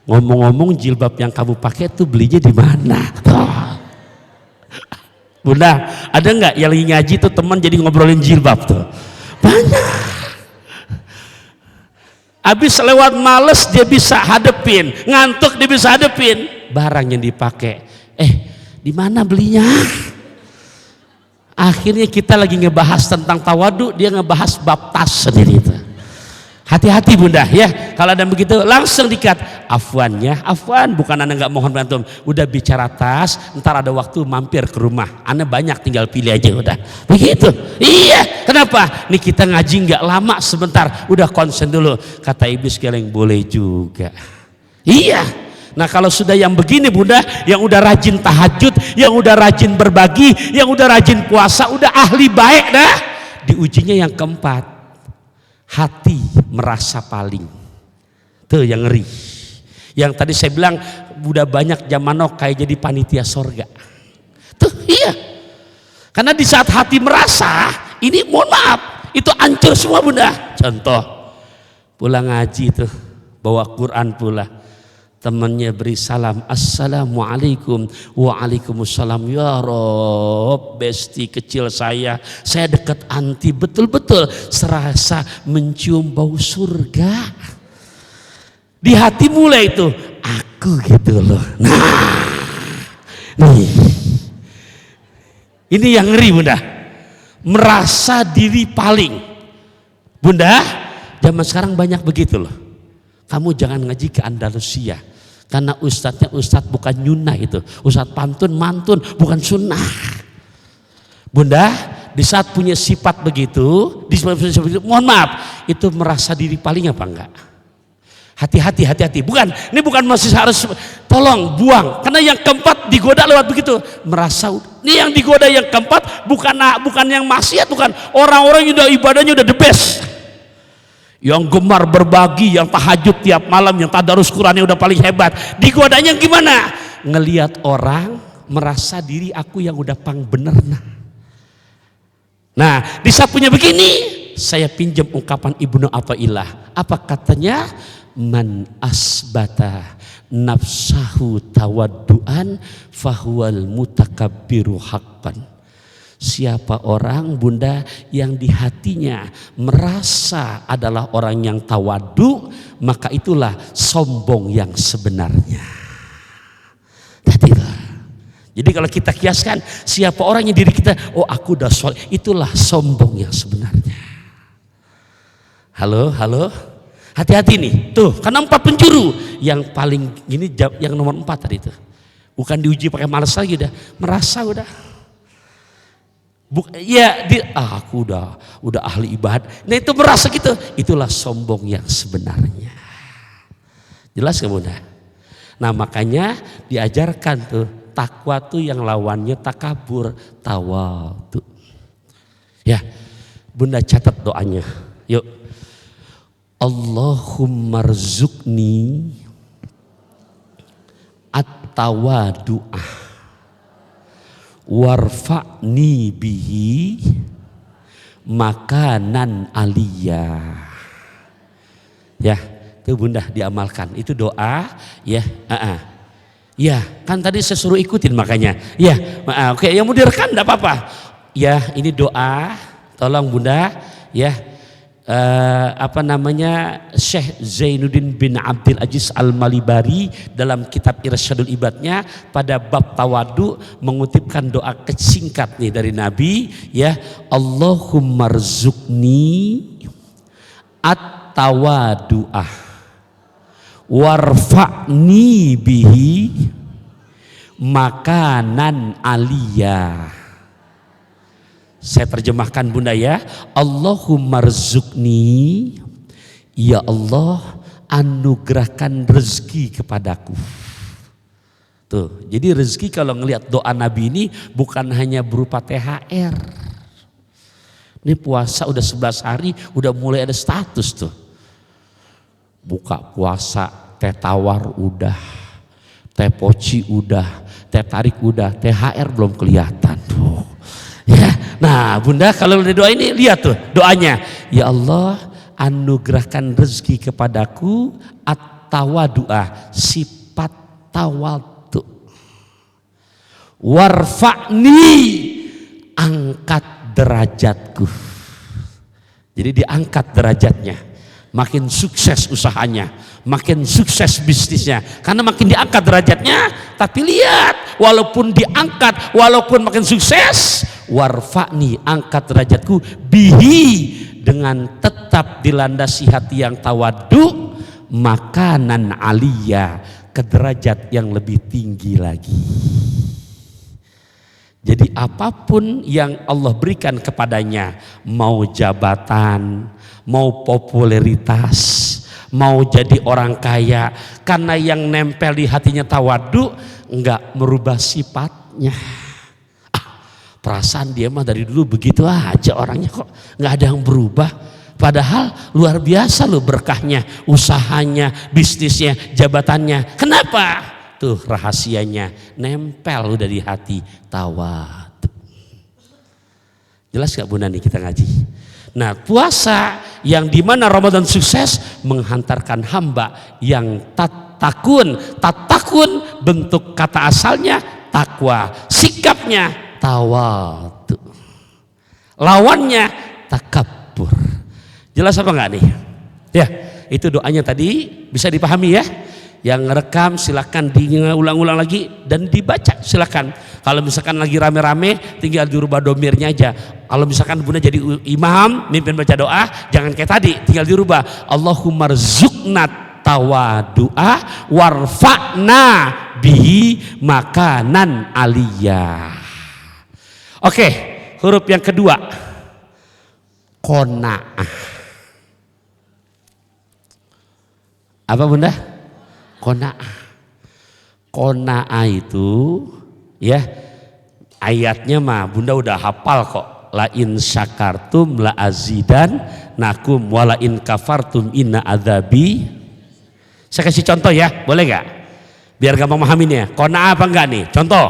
Ngomong-ngomong, jilbab yang kamu pakai tuh belinya di mana? Bunda, ada nggak yang lagi ngaji tuh teman jadi ngobrolin jilbab tuh? Banyak. Habis lewat males dia bisa hadepin, ngantuk dia bisa hadepin. Barang yang dipakai, Di mana belinya? Akhirnya kita lagi ngebahas tentang tawadu, dia ngebahas bab tas sendiri itu. Hati-hati bunda ya, kalau ada begitu langsung dikat. Afwan ya, afwan, bukan anda nggak mohon bantuan, udah bicara tas, ntar ada waktu mampir ke rumah, anda banyak tinggal pilih aja udah. Begitu. Iya, kenapa? Nih kita ngaji nggak lama sebentar, udah konsen dulu. Kata iblis geleng boleh juga. Iya. Nah kalau sudah yang begini bunda, yang udah rajin tahajud, yang udah rajin berbagi, yang udah rajin puasa, udah ahli baik dah. Diujinya yang keempat, hati merasa paling. Tuh yang ngeri. Yang tadi saya bilang udah banyak zaman now kayak jadi panitia sorga. Tuh iya. Karena di saat hati merasa, ini mohon maaf, itu hancur semua bunda. Contoh, pulang ngaji tuh, bawa Quran pula. Temannya beri salam, assalamualaikum, waalaikumsalam. Ya Rob, besti kecil saya dekat anti betul-betul serasa mencium bau surga. Di hati mulai itu aku gitu loh. Nah nih, ini yang ngeri bunda, merasa diri paling. Bunda, zaman sekarang banyak begitu loh. Kamu jangan ngaji ke Andalusia, karena ustadznya ustadz bukan nyunah itu, ustadz pantun mantun bukan sunnah. Bunda, di saat punya sifat begitu, mohon maaf, itu merasa diri paling apa enggak? Hati-hati, hati-hati. Bukan, ini bukan masih harus, tolong buang. Karena yang keempat digoda lewat begitu, merasa. Ini yang digoda yang keempat bukan yang maksiat, bukan orang-orang yang udah ibadahnya udah the best. Yang gemar berbagi, yang tahajud tiap malam, yang tadarus Qurannya udah paling hebat. Digodanya gimana? Ngelihat orang merasa diri aku yang udah pang bener. Nah, di saat punya begini, saya pinjam ungkapan Ibnu Athaillah. Apa katanya? Man asbata nafsahu tawadduan fahuwal mutakabbiru haqqan. Siapa orang bunda yang di hatinya merasa adalah orang yang tawadu, maka itulah sombong yang sebenarnya. Jadi kalau kita kiaskan, siapa orang yang diri kita, oh aku udah soleh, itulah sombong yang sebenarnya. Halo, halo, hati-hati nih, tuh karena 4 penjuru yang paling ini, yang nomor 4 tadi itu, bukan diuji pakai malas lagi, udah merasa udah. Aku udah ahli ibadah. Nah itu merasa gitu, itulah sombong yang sebenarnya. Jelas nggak bunda? Nah makanya diajarkan tuh takwa tuh yang lawannya takabur, tawadu. Ya, bunda catat doanya. Yuk. Allahumma rzuqni at-tawadu'ah warfa'ni bihi makanan aliyah. Ya, itu bunda diamalkan. Itu doa ya. Ya, kan tadi saya suruh ikutin makanya. Ya, oke, yang mau direkam enggak apa-apa. Ya, ini doa. Tolong bunda ya. Syekh Zainuddin bin Abdul Aziz Al-Malibari dalam kitab Irsyadul Ibadnya pada bab tawadu mengutipkan doa singkat nih dari Nabi ya, Allahumma rzuqni at-tawadu'ah warfa'ni bihi makanan aliyah. Saya terjemahkan bunda ya, Allahumma rzuqni, ya Allah anugerahkan rezeki kepadaku. Tuh, jadi rezeki kalau ngelihat doa Nabi ini bukan hanya berupa THR. Ini puasa udah 11 hari, udah mulai ada status tuh. Buka puasa, teh tawar udah, teh poci udah, teh tarik udah, THR belum kelihatan tuh. Ya, nah bunda kalau udah doa ini lihat tuh doanya, ya Allah anugerahkan rezeki kepadaku at-tawadu'ah, sifat tawadu, warfa'ni, angkat derajatku. Jadi diangkat derajatnya. makin sukses usahanya, makin sukses bisnisnya, karena makin diangkat derajatnya. Tapi lihat, walaupun diangkat, walaupun makin sukses, warfa'ni, angkat derajatku, bihi, dengan tetap dilandasi hati yang tawadu, makanan aliyah, ke derajat yang lebih tinggi lagi. Jadi apapun yang Allah berikan kepadanya, mau jabatan, mau popularitas, mau jadi orang kaya, karena yang nempel di hatinya tawadu, enggak merubah sifatnya. Perasaan dia mah dari dulu begitu aja orangnya, kok nggak ada yang berubah. Padahal luar biasa loh berkahnya, usahanya, bisnisnya, jabatannya. Kenapa? Tuh rahasianya, nempel udah di hati, tawadu. Jelas gak Bunda nih kita ngaji? Nah, puasa yang dimana Ramadan sukses menghantarkan hamba yang tatakun bentuk kata asalnya takwa, sikapnya tawadu, lawannya takabbur. Jelas apa enggak nih? Ya, itu doanya tadi bisa dipahami ya. Yang ngerekam silakan diulang-ulang lagi dan dibaca silakan. Kalau misalkan lagi rame-rame tinggal dirubah domirnya aja. Kalau misalkan Bunda jadi imam mimpin baca doa, jangan kayak tadi, tinggal dirubah. Allahumma rzuqna tawadu'a warfa'na bihi makanan aliyah. Oke, huruf yang kedua, qanaah. Apa Bunda? Qanaah. Qanaah itu ya ayatnya mah Bunda udah hafal kok. La in syakartum la azidan nakum wala in kafartum inna adzabi. Saya kasih contoh ya, boleh gak? Biar gampang memahaminnya. Qanaah apa enggak nih? Contoh.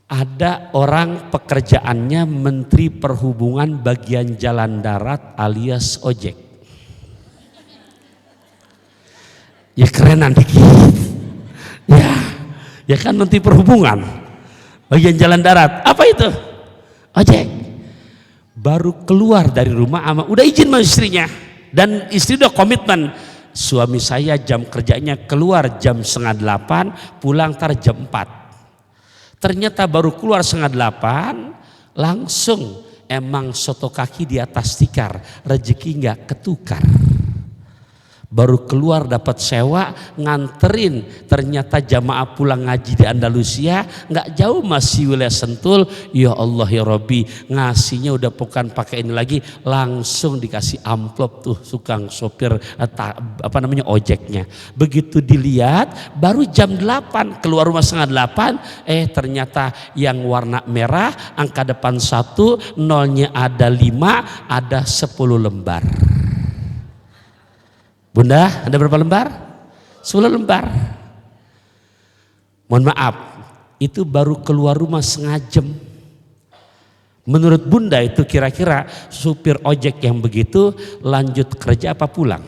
Ada orang pekerjaannya Menteri Perhubungan bagian jalan darat alias ojek. Ya kerenan dikit. Ya kan Menteri Perhubungan bagian jalan darat. Apa itu? Ojek. Baru keluar dari rumah udah izin sama istrinya, dan istri udah komitmen, suami saya jam kerjanya keluar jam 7:30, pulang tar jam 4. Ternyata baru keluar 7:30 langsung emang soto kaki di atas tikar, rezeki nggak ketukar. Baru keluar dapat sewa, nganterin, ternyata jamaah pulang ngaji di Andalusia, nggak jauh masih wilayah Sentul. Ya Allah ya Rabbi, ngasihnya udah bukan pakai ini lagi, langsung dikasih amplop tuh tukang sopir ojeknya. Begitu dilihat baru jam 8, keluar rumah 7:30, ternyata yang warna merah, angka depan 1, nolnya ada 5, ada 10 lembar. Bunda, ada berapa lembar? 10 lembar. Mohon maaf, itu baru keluar rumah setengah jam. Menurut Bunda itu kira-kira supir ojek yang begitu lanjut kerja apa pulang?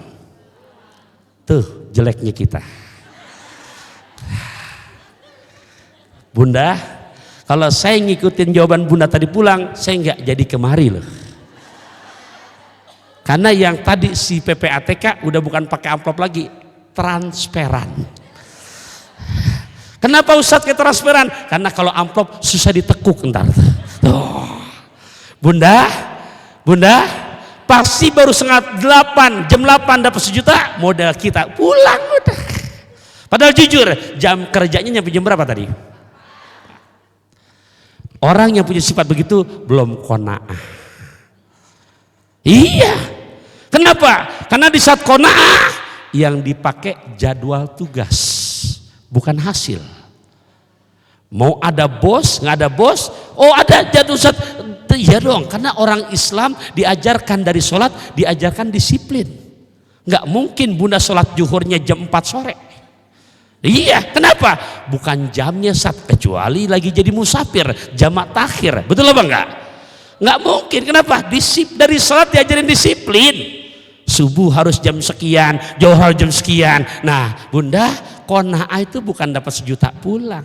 Tuh jeleknya kita. Bunda, kalau saya ngikutin jawaban Bunda tadi pulang, saya nggak jadi kemari loh. Karena yang tadi si PPATK udah bukan pakai amplop lagi, transparan. Kenapa Ustadz kayak transparan? Karena kalau amplop susah ditekuk ntar. Bunda, pasti baru 7:30, jam 8 dapat 1 juta, modal kita pulang udah. Padahal jujur, jam kerjanya nyampe jam berapa tadi? Orang yang punya sifat begitu belum qanaah. Iya. Kenapa? Karena di saat qanaah yang dipakai jadwal tugas, bukan hasil. Mau ada bos, nggak ada bos, ada jadwal Ustaz. Iya dong, karena orang Islam diajarkan dari sholat, diajarkan disiplin. Nggak mungkin Bunda sholat zuhurnya jam 4 sore. Iya, kenapa? Bukan jamnya kecuali lagi jadi musafir, jamak takhir. Betul apa enggak? Nggak mungkin. Kenapa? Dari sholat diajarin disiplin. Subuh harus jam sekian, zuhur jam sekian. Nah Bunda, qanaah itu bukan dapat 1 juta pulang.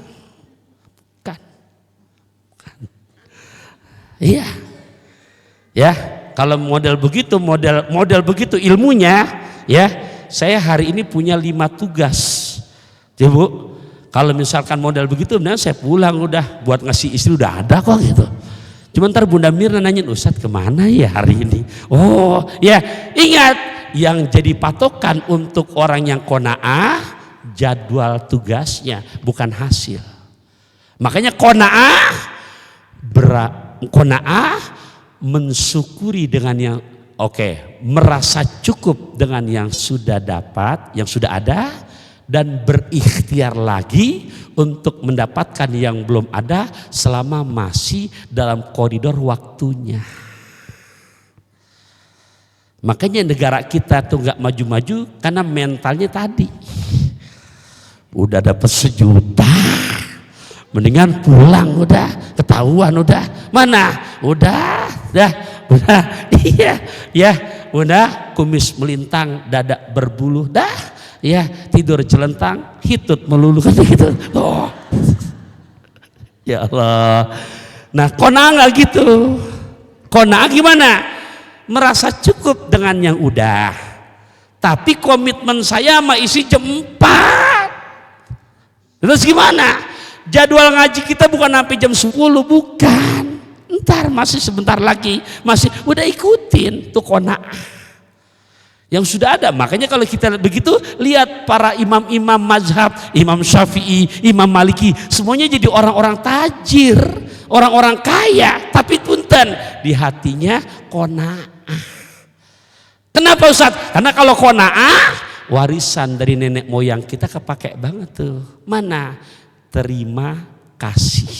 Bukan. Iya. Ya, kalau model begitu ilmunya, ya saya hari ini punya 5 tugas. Ya Bu, kalau misalkan model begitu, benar saya pulang udah buat ngasih istri udah ada kok gitu. Cuma ntar Bunda Mirna nanyain, Ustadz kemana ya hari ini? Oh ya, ingat yang jadi patokan untuk orang yang qanaah jadwal tugasnya, bukan hasil. Makanya qanaah mensyukuri dengan yang merasa cukup dengan yang sudah dapat, yang sudah ada, dan berikhtiar lagi untuk mendapatkan yang belum ada selama masih dalam koridor waktunya. Makanya negara kita tuh nggak maju-maju karena mentalnya tadi. Udah dapat 1 juta, mendingan pulang udah, ketahuan udah. Mana? Udah, iya, ya, udah kumis melintang, dada berbulu, dah, ya, tidur celentang, hitut melulu kan gitu. Oh, ya Allah. Nah, qanaah nggak gitu. Qanaah gimana? Merasa cukup dengan yang udah. Tapi komitmen saya sama isi jam 4. Terus gimana? Jadwal ngaji kita bukan sampai jam 10, bukan. Ntar masih sebentar lagi, masih udah ikutin tuh qanaah yang sudah ada. Makanya kalau kita begitu lihat para imam-imam mazhab, Imam Syafi'i, Imam Maliki, semuanya jadi orang-orang tajir, orang-orang kaya, tapi punten di hatinya qanaah. Kenapa Ustaz? Karena kalau qanaah warisan dari nenek moyang kita kepake banget tuh. Mana? Terima kasih.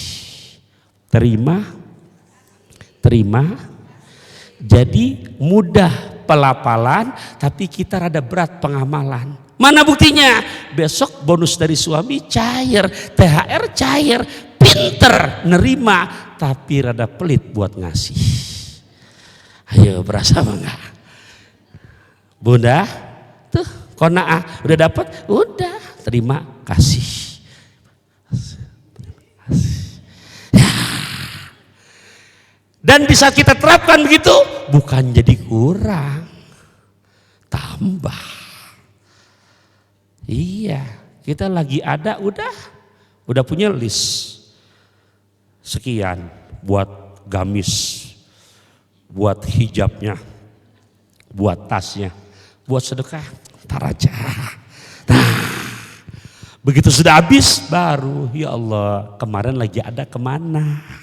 Terima. Jadi mudah pelapalan, tapi kita rada berat pengamalan. Mana buktinya? Besok bonus dari suami cair, THR cair, pinter nerima, tapi rada pelit buat ngasih. Ayo, berasa apa enggak? Bunda, tuh qanaah udah dapat, udah terima kasih. Dan bisa kita terapkan begitu, bukan jadi kurang, tambah. Iya, kita lagi ada, udah punya list sekian buat gamis, buat hijabnya, buat tasnya, buat sedekah, ntar aja. Nah, begitu sudah habis, baru ya Allah kemarin lagi ada kemana?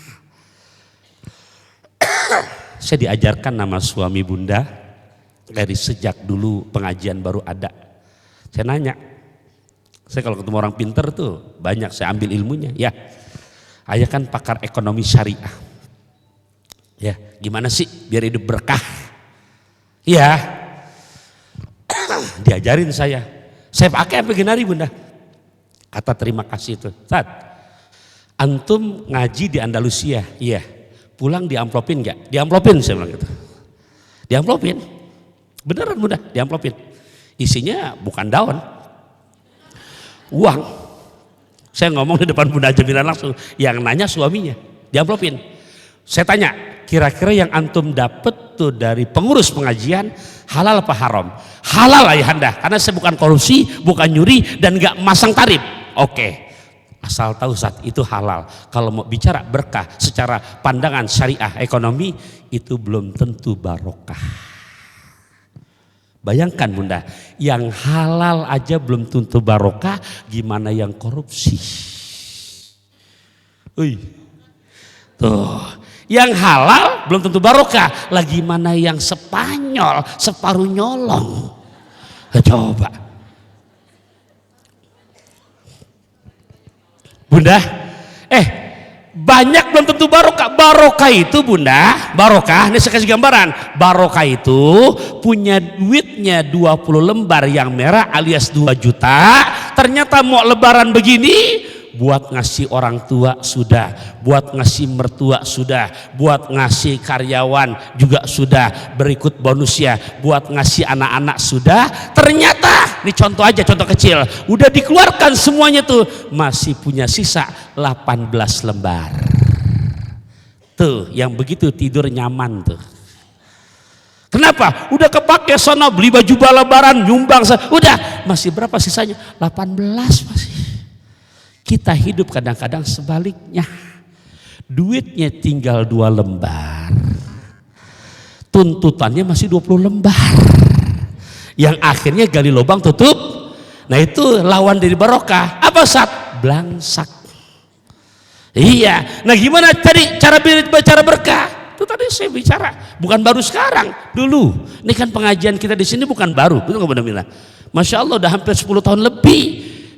Saya diajarkan nama suami Bunda dari sejak dulu pengajian baru ada. Saya nanya, saya kalau ketemu orang pinter tuh banyak saya ambil ilmunya. Ya, ayah kan pakar ekonomi syariah. Ya, gimana sih biar hidup berkah? Ya, diajarin saya. Saya pakai apa gini Bunda? Kata terima kasih itu. Saat antum ngaji di Andalusia, iya. Pulang diamplopin nggak? Diamplopin saya bilang gitu. Diamplopin, beneran Bunda, diamplopin. Isinya bukan daun, uang. Saya ngomong di depan Bunda Jamila langsung, yang nanya suaminya. Diamplopin. Saya tanya, kira-kira yang antum dapet tuh dari pengurus pengajian halal apa haram? Halal ayahanda, karena saya bukan korupsi, bukan nyuri, dan nggak masang tarif. Oke. Asal tahu saat itu halal. Kalau mau bicara berkah secara pandangan syariah ekonomi, itu belum tentu barokah. Bayangkan Bunda, yang halal aja belum tentu barokah, gimana yang korupsi? Tuh, yang halal belum tentu barokah, lagi mana yang Spanyol separuh nyolong? Coba. Bunda, banyak belum tentu barokah. Barokah itu Bunda, barokah, ini saya kasih gambaran. Barokah itu punya duitnya 20 lembar yang merah alias 2 juta. Ternyata mau lebaran begini, buat ngasih orang tua sudah, buat ngasih mertua sudah, buat ngasih karyawan juga sudah, berikut bonusnya, buat ngasih anak-anak sudah. Ternyata, ini contoh aja, contoh kecil, udah dikeluarkan semuanya tuh, masih punya sisa 18 lembar. Tuh, yang begitu tidur nyaman tuh. Kenapa? Udah kepake sana beli baju lebaran, nyumbang, udah masih berapa sisanya? 18 masih. Kita hidup kadang-kadang sebaliknya. Duitnya tinggal 2 lembar. Tuntutannya masih 20 lembar. Yang akhirnya gali lubang tutup. Nah itu lawan dari barokah. Apa Sat? Blangsak. Iya. Nah gimana tadi cara berkah? Itu tadi saya bicara, bukan baru sekarang, dulu. Ini kan pengajian kita di sini bukan baru, betul nggak benar? Masya Allah udah hampir 10 tahun lebih.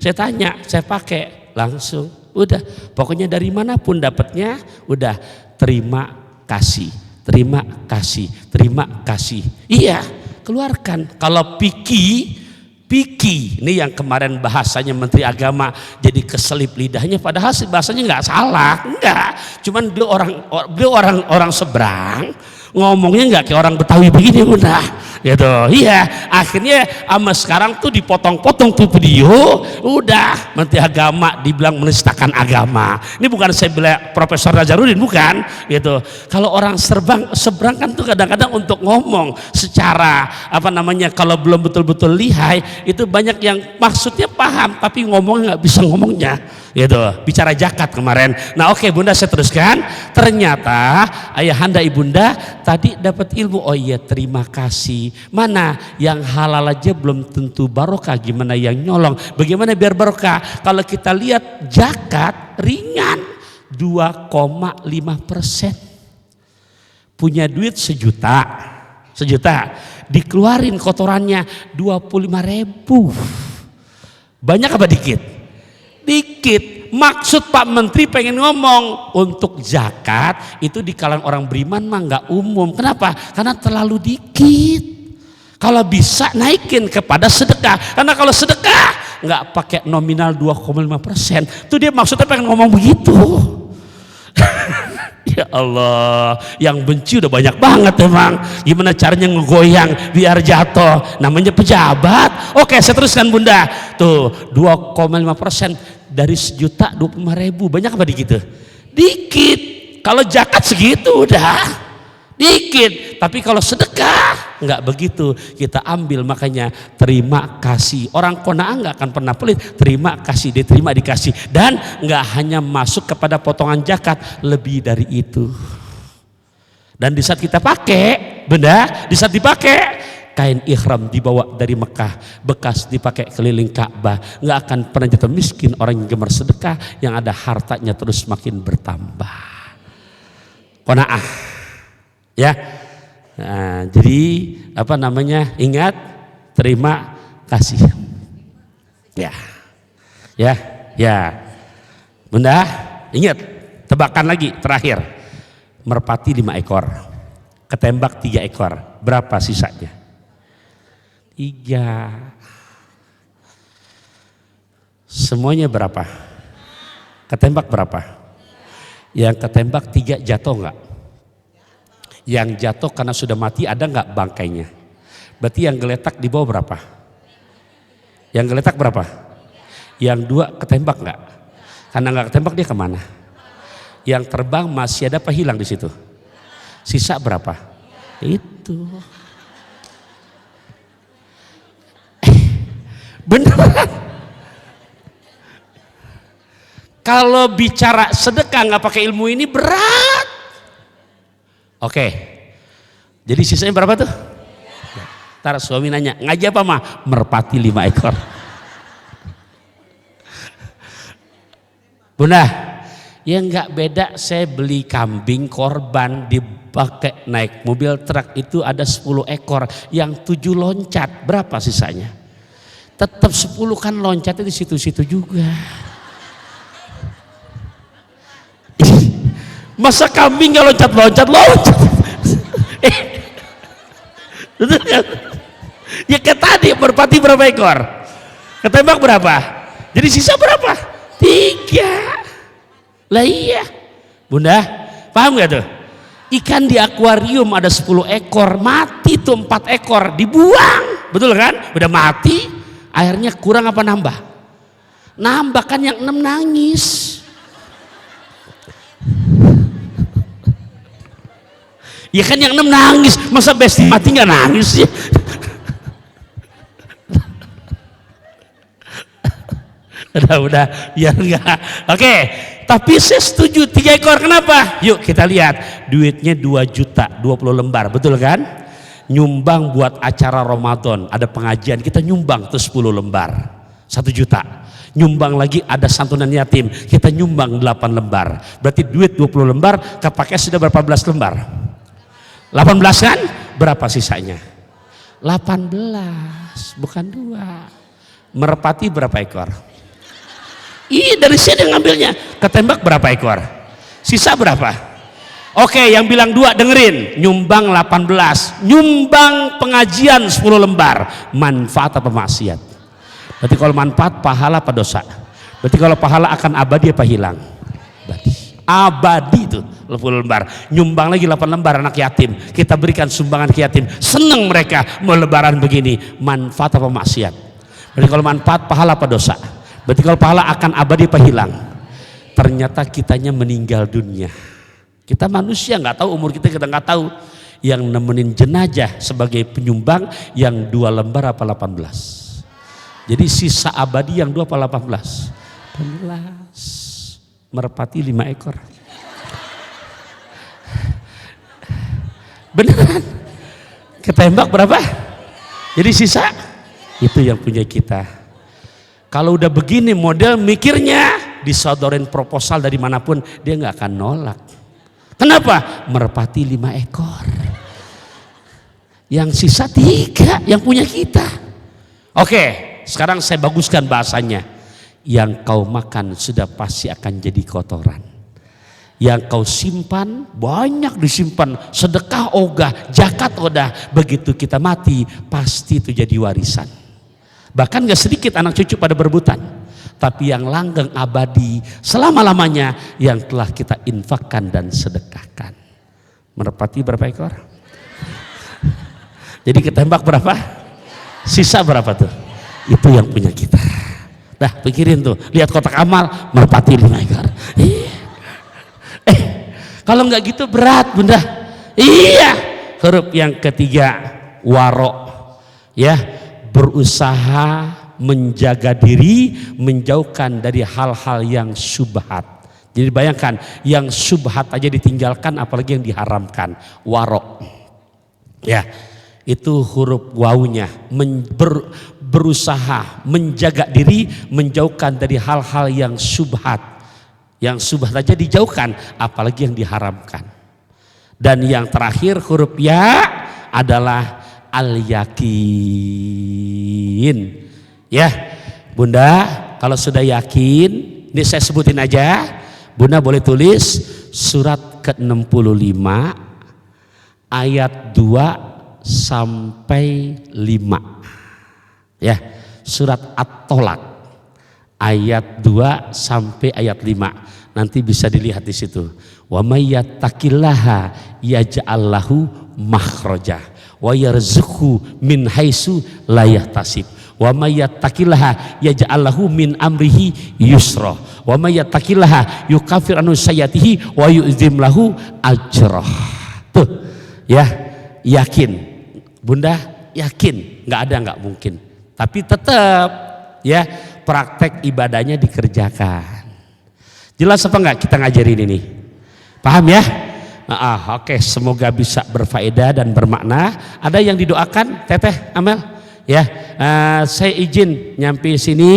Saya tanya, saya pakai langsung, udah. Pokoknya dari manapun dapatnya, udah terima kasih, terima kasih, terima kasih. Iya, keluarkan. Kalau Piki, ini yang kemarin bahasanya Menteri Agama jadi keselip lidahnya, padahal bahasanya nggak salah, enggak, cuman dia orang seberang, ngomongnya nggak kayak orang Betawi begini udah gitu. Iya, akhirnya sama sekarang tuh dipotong-potong tuh video, udah Menteri Agama dibilang menistakan agama. Ini bukan saya bilang Profesor Nazarudin, bukan gitu. Kalau orang seberang kan tuh kadang-kadang untuk ngomong secara apa namanya, kalau belum betul-betul lihai itu banyak yang maksudnya paham tapi ngomongnya nggak bisa ngomongnya gitu, bicara zakat kemarin. Nah oke, Bunda, saya teruskan. Ternyata ayahanda ibunda tadi dapat ilmu. Oh iya, terima kasih. Mana yang halal aja belum tentu barokah, gimana yang nyolong? Bagaimana biar barokah? Kalau kita lihat zakat ringan 2,5%. Punya duit sejuta, dikeluarin kotorannya 25.000. Banyak apa dikit? Dikit. Maksud Pak Menteri pengen ngomong untuk zakat itu di kalangan orang beriman mah nggak umum. Kenapa? Karena terlalu dikit. Kalau bisa naikin kepada sedekah. Karena kalau sedekah nggak pakai nominal 2,5%. Itu dia maksudnya pengen ngomong begitu. Ya Allah, yang benci udah banyak banget emang. Gimana caranya ngegoyang biar jatuh? Namanya pejabat. Oke, saya teruskan Bunda. Tuh 2,5% dari sejuta 25.000. Banyak apa dikit? Dikit. Kalau zakat segitu udah dikit. Tapi kalau sedekah nggak begitu. Kita ambil, makanya terima kasih. Orang kona'ah nggak akan pernah pelit. Terima kasih, diterima, dikasih. Dan nggak hanya masuk kepada potongan zakat, lebih dari itu. Dan di saat kita pakai, Bunda, di saat dipakai kain ihram dibawa dari Mekah, bekas dipakai keliling Ka'bah, nggak akan pernah jatuh miskin orang yang gemar sedekah, yang ada hartanya terus makin bertambah. Qanaah, ya. Nah, jadi apa namanya? Ingat, terima kasih. Ya, ya, ya. Bunda, ingat, tebakan lagi terakhir. Merpati 5 ekor, ketembak 3 ekor, berapa sisanya? 3. Semuanya berapa? Ketembak berapa? Yang ketembak 3 jatuh enggak? Yang jatuh karena sudah mati ada enggak bangkainya? Berarti yang geletak di bawah berapa? Yang geletak berapa? Yang 2 ketembak enggak? Karena enggak ketembak dia kemana? Yang terbang masih ada apa hilang di situ? Sisa berapa? Itu. Beneran. Kalau bicara sedekah nggak pakai ilmu ini berat. Oke. Jadi sisanya berapa tuh? Ntar suami nanya, ngaji apa mah? Merpati 5 ekor. Bunda, ya nggak beda. Saya beli kambing korban dipakai naik mobil truk itu ada 10 ekor, yang 7 loncat, berapa sisanya? Tetap 10 kan loncatnya di situ-situ juga. Masa kambing nggak loncat? Ya kayak tadi merpati berapa ekor? Ketembak berapa? Jadi sisa berapa? 3. Lah iya. Bunda, paham gak tuh? Ikan di akuarium ada 10 ekor, mati tuh 4 ekor, dibuang. Betul kan? Udah mati, airnya kurang apa nambah? Nambah kan, yang 6 nangis. Ya kan yang 6 nangis, masa Besti mati nggak nangis ya? Udah biar enggak. Oke, tapi saya setuju 3 ekor. Kenapa? Yuk kita lihat. Duitnya 2 juta 20 lembar, betul kan? Nyumbang buat acara Ramadan, ada pengajian, kita nyumbang tuh 10 lembar 1 juta. Nyumbang lagi ada santunan yatim, kita nyumbang 8 lembar. Berarti duit 20 lembar kepake sudah berapa belas lembar? 18 kan? Berapa sisanya? 18, bukan 2. Merpati berapa ekor? Iya, dari sini ngambilnya. Ketembak berapa ekor? Sisa berapa? Oke, yang bilang 2 dengerin. Nyumbang 18, nyumbang pengajian 10 lembar. Manfaat apa maksiat? Berarti kalau manfaat pahala apa dosa? Berarti kalau pahala akan abadi apa hilang? Abadi itu 10 lembar. Nyumbang lagi 8 lembar anak yatim, kita berikan sumbangan ke yatim, seneng mereka mau lebaran begini. Manfaat apa maksiat? Berarti kalau manfaat pahala apa dosa? Berarti kalau pahala akan abadi apa hilang? Ternyata kitanya meninggal dunia. Kita manusia nggak tahu umur kita nggak tahu. Yang nemenin jenazah sebagai penyumbang yang 2 lembar apa 18? Jadi sisa abadi yang 2 apa 18? 18. Merpati 5 ekor. Beneran? Ketembak berapa? Jadi sisa itu yang punya kita. Kalau udah begini model mikirnya, disodorin proposal dari manapun dia nggak akan nolak. Kenapa? Merpati 5 ekor. Yang sisa 3 yang punya kita. Oke, sekarang saya baguskan bahasanya. Yang kau makan sudah pasti akan jadi kotoran. Yang kau simpan banyak disimpan, sedekah ogah, zakat odah, begitu kita mati pasti itu jadi warisan. Bahkan gak sedikit anak cucu pada berebutan. Tapi yang langgeng abadi selama-lamanya yang telah kita infakkan dan sedekahkan. Merpati berapa ekor? Jadi ketembak berapa? Sisa berapa tuh? Itu yang punya kita. Dah pikirin tuh, lihat kotak amal, merpati 5 ekor. Kalau nggak gitu berat bunda. Iya. Huruf yang ketiga waro, ya, berusaha menjaga diri, menjauhkan dari hal-hal yang syubhat. Jadi bayangkan, yang syubhat aja ditinggalkan, apalagi yang diharamkan. Waro, ya, itu huruf wawunya. Berusaha menjaga diri, menjauhkan dari hal-hal yang syubhat. Yang syubhat aja dijauhkan, apalagi yang diharamkan. Dan yang terakhir huruf ya adalah al-yakin. Ya bunda, kalau sudah yakin, ini saya sebutin aja, bunda boleh tulis surat ke-65 ayat 2 sampai 5. Ya, surat At-Tolak ayat 2 sampai ayat 5. Nanti bisa dilihat di situ. Wa may yattaqillaha yaj'al lahu makhraja wa yarzuqhu min haitsu la yahtasib. Wa may yattaqillaha yaj'al lahu min amrihi yusra. Wa may yattaqillaha yukaffir anhu sayyi'atihi wa yu'zim lahu ajrah. Tuh, ya, yakin. Bunda yakin, nggak ada nggak mungkin. Tapi tetap ya praktek ibadahnya dikerjakan. Jelas apa enggak kita ngajarin ini? Paham ya? Oke, semoga bisa berfaedah dan bermakna. Ada yang didoakan, Teteh Amel? Ya, saya izin nyampe sini.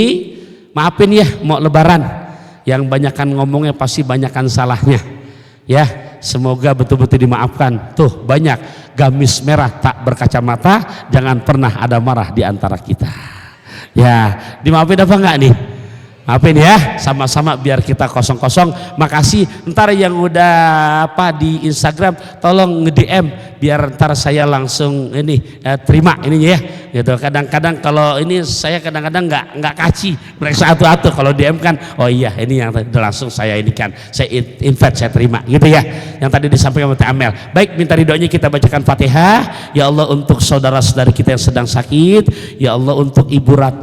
Maafin ya, mau lebaran. Yang banyakan ngomongnya pasti banyakan salahnya. Ya, semoga betul-betul dimaafkan. Tuh banyak gamis merah tak berkacamata, jangan pernah ada marah di antara kita. Ya, dimaafin apa enggak nih? Maafin ya, sama-sama biar kita kosong-kosong. Makasih. Ntar yang udah apa di Instagram tolong nge-DM biar ntar saya langsung ini terima ininya ya. Gitu. Kadang-kadang kalau ini saya kadang-kadang nggak kaci, mereka satu-satu. Kalau DM kan, oh iya ini yang langsung saya ini kan, saya invite, saya terima gitu ya. Yang tadi disampaikan oleh Amel. Baik, minta ridhonya kita bacakan Fatihah. Ya Allah, untuk saudara-saudari kita yang sedang sakit, ya Allah, untuk Ibu Rat